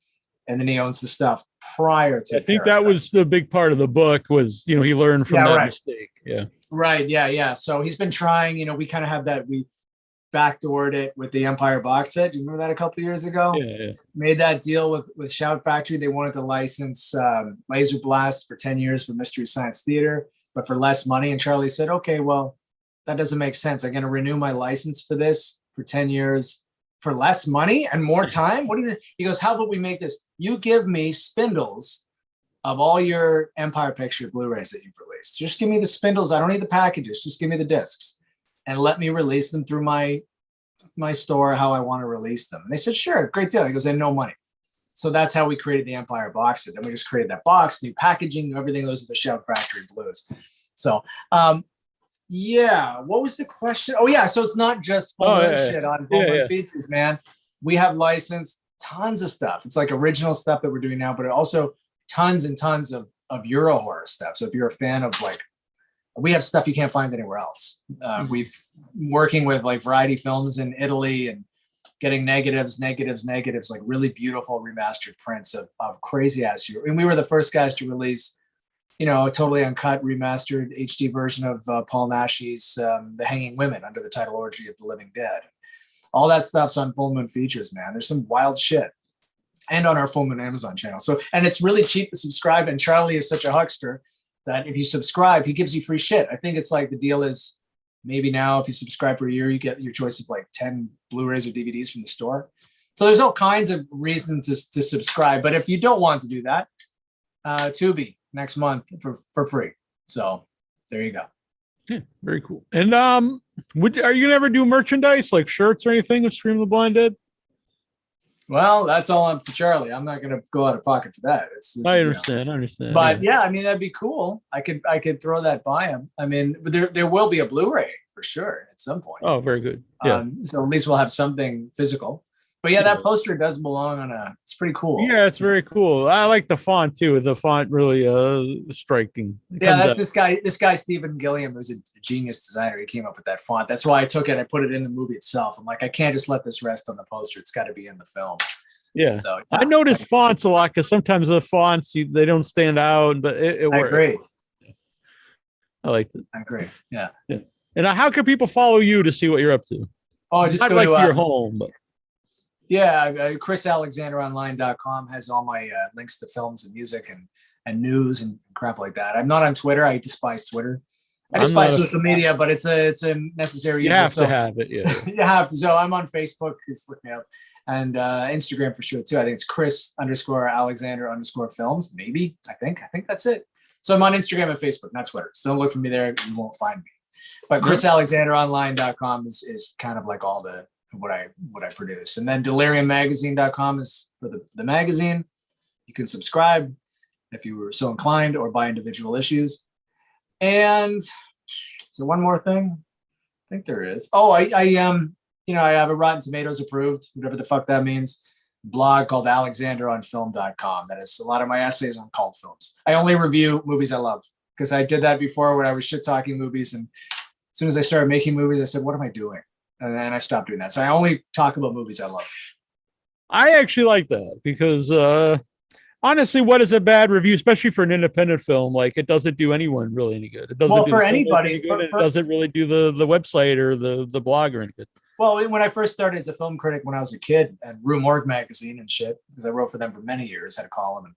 And then he owns the stuff prior to. I think Parasite. That was the big part of the book was, he learned from that mistake. Yeah. Right. Yeah. Yeah. So he's been trying, we kind of have that. backdoored it with the Empire box set. You remember that a couple of years ago? Yeah. Made that deal with Shout Factory. They wanted to license Laser Blast for 10 years for Mystery Science Theater, but for less money. And Charlie said, okay, well, that doesn't make sense. I'm going to renew my license for this for 10 years for less money and more time. What do you? He goes, how about we make this? You give me spindles of all your Empire Picture Blu-rays that you've released. Just give me the spindles. I don't need the packages. Just give me the discs and let me release them through my store how I want to release them. And they said, sure, great deal. He goes, and no money. So that's how we created the Empire box set. Then we just created that box, new packaging, everything. Those are the Shout Factory Blues. So, yeah, what was the question? Oh, yeah, so it's not just shit on features, man. We have licensed tons of stuff. It's like original stuff that we're doing now, but also tons and tons of Euro horror stuff. So if you're a fan of like, we have stuff you can't find anywhere else. We've working with like Variety Films in Italy and getting negatives, like really beautiful remastered prints of crazy ass Euro. And we were the first guys to release, a totally uncut remastered HD version of Paul Naschy's The Hanging Women under the title Orgy of the Living Dead. All that stuff's on Full Moon Features, man. There's some wild shit. And on our Full Moon Amazon channel. So, and it's really cheap to subscribe. And Charlie is such a huckster that if you subscribe, he gives you free shit. I think it's like the deal is maybe now if you subscribe for a year, you get your choice of like 10 Blu-rays or DVDs from the store. So there's all kinds of reasons to subscribe. But if you don't want to do that, Tubi next month for free. So there you go. Yeah, very cool. And are you gonna ever do merchandise like shirts or anything of Scream of the Blind Dead? Well, that's all up to Charlie. I'm not going to go out of pocket for that. I understand. But yeah, I mean, that'd be cool. I could throw that by him. I mean, but there will be a Blu-ray for sure at some point. Oh, very good. Yeah. So at least we'll have something physical. But yeah, that poster does belong on it's pretty cool. Yeah, it's very cool. I like the font too. The font really striking. Yeah, that's this guy, Stephen Gilliam, who's a genius designer. He came up with that font. That's why I took it. I put it in the movie itself. I'm like, I can't just let this rest on the poster. It's got to be in the film. Yeah. So I notice fonts a lot because sometimes the fonts, they don't stand out, but it works. I agree. I like it. I agree. Yeah. And how can people follow you to see what you're up to? Oh, just I'd go like to your home, but. Yeah, ChrisAlexanderOnline.com has all my links to films and music and news and crap like that. I'm not on Twitter. I despise Twitter. I despise social media, but it's a necessary. You have to have it. Yeah, you have to. So I'm on Facebook. Just look me up, and Instagram for sure too. I think it's Chris_Alexander_films. Maybe I think that's it. So I'm on Instagram and Facebook, not Twitter. So don't look for me there. You won't find me. But ChrisAlexanderOnline.com is kind of like all the. What I produce. And then deliriummagazine.com is for the magazine. You can subscribe if you were so inclined or buy individual issues. And so one more thing. I think there is. Oh, I have a Rotten Tomatoes approved, whatever the fuck that means, blog called alexanderonfilm.com. That is a lot of my essays on cult films. I only review movies I love because I did that before when I was shit talking movies. And as soon as I started making movies, I said, what am I doing? And then I stopped doing that. So I only talk about movies I love. I actually like that because honestly, what is a bad review, especially for an independent film? Like it doesn't do anyone really any good. It doesn't for anybody. It doesn't really do the website or the blog or anything. Well, when I first started as a film critic when I was a kid at Rue Morgue magazine and shit, because I wrote for them for many years, had a column, and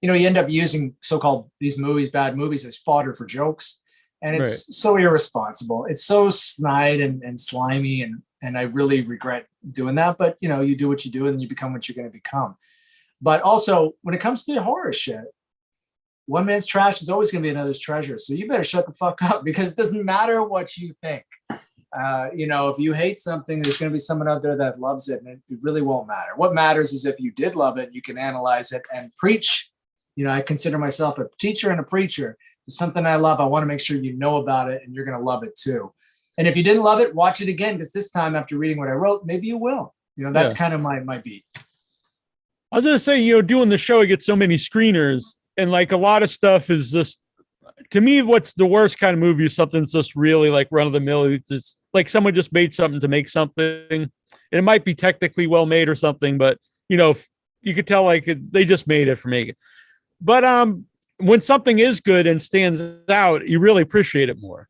you end up using so-called these bad movies as fodder for jokes. And it's so irresponsible. It's so snide and slimy. And I really regret doing that. But, you do what you do and you become what you're going to become. But also, when it comes to the horror shit, one man's trash is always going to be another's treasure. So you better shut the fuck up because it doesn't matter what you think. If you hate something, there's going to be someone out there that loves it. And it really won't matter. What matters is if you did love it, you can analyze it and preach. I consider myself a teacher and a preacher. It's something I love. I want to make sure you know about it and you're going to love it too. And if you didn't love it, watch it again because this time after reading what I wrote, maybe you will. That's kind of my beat. I was going to say, doing the show, I get so many screeners and like a lot of stuff is just, to me, what's the worst kind of movie is something that's just really like run of the mill. It's just like someone just made something to make something. And it might be technically well made or something, but you could tell like they just made it for me. But, when something is good and stands out, you really appreciate it more.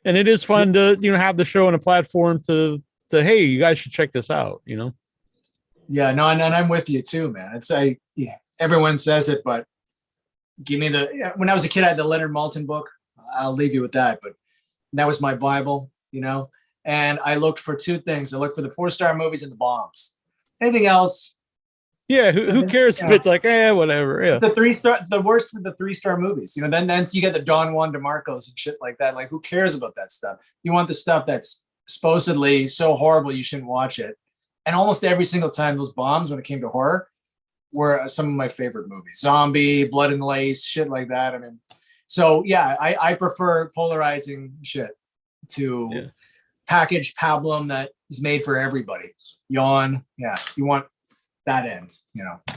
And it is fun to, have the show on a platform to hey, you guys should check this out. Yeah, no, and I'm with you too, man. Yeah, everyone says it, but give me when I was a kid, I had the Leonard Maltin book. I'll leave you with that, but that was my Bible, and I looked for two things. I looked for the 4-star movies and the bombs. Anything else? Yeah, who cares if it's like, whatever. Yeah. The 3-star, the worst with the 3-star movies, then you get the Don Juan DeMarcos and shit like that. Like, who cares about that stuff? You want the stuff that's supposedly so horrible you shouldn't watch it. And almost every single time, those bombs, when it came to horror, were some of my favorite movies. Zombie, Blood and Lace, shit like that. I mean, so yeah, I prefer polarizing shit to packaged pablum that is made for everybody. Yawn. Yeah, you want that end,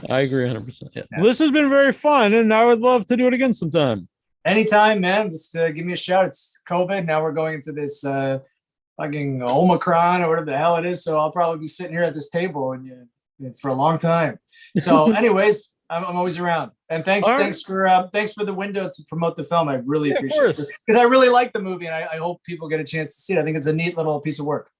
I agree 100%. Yeah. Well, this has been very fun, and I would love to do it again sometime. Anytime, man. Just give me a shout. It's COVID. Now we're going into this fucking Omicron or whatever the hell it is. So I'll probably be sitting here at this table and for a long time. So anyways, I'm always around. And thanks for the window to promote the film. I really appreciate it, because I really like the movie, and I hope people get a chance to see it. I think it's a neat little piece of work.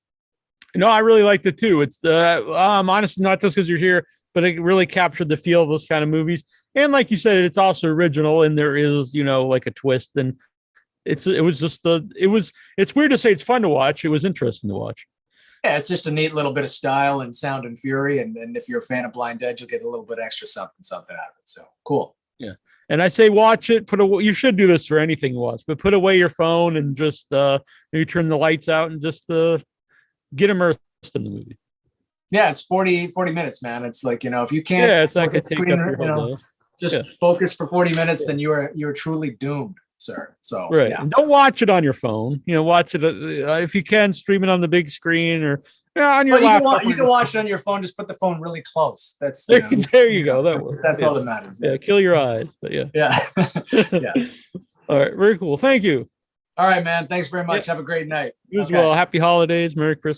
No, I really liked it too. It's honestly not just because you're here, but it really captured the feel of those kind of movies. And like you said, it's also original, and there is, like a twist. And it's weird to say it's fun to watch. It was interesting to watch. Yeah, it's just a neat little bit of style and sound and fury. And if you're a fan of Blind Dead, you'll get a little bit extra something out of it. So cool. Yeah. And I say watch it. You should do this for anything you watch, but put away your phone and just maybe turn the lights out and just get immersed in the movie. Yeah, it's 40 minutes, man. It's like, if you can't it's not gonna take up your whole day. Just focus for 40 minutes, then you're truly doomed, sir. So right. And don't watch it on your phone. Watch it if you can, stream it on the big screen or on your laptop. You can watch it on your phone. Just put the phone really cllose. That's there you go. That works. That's all that matters. Yeah, kill your eyes. But yeah. Yeah. All right, very cool. Thank you. All right, man. Thanks very much. Have a great night. You as well. Happy holidays. Merry Christmas.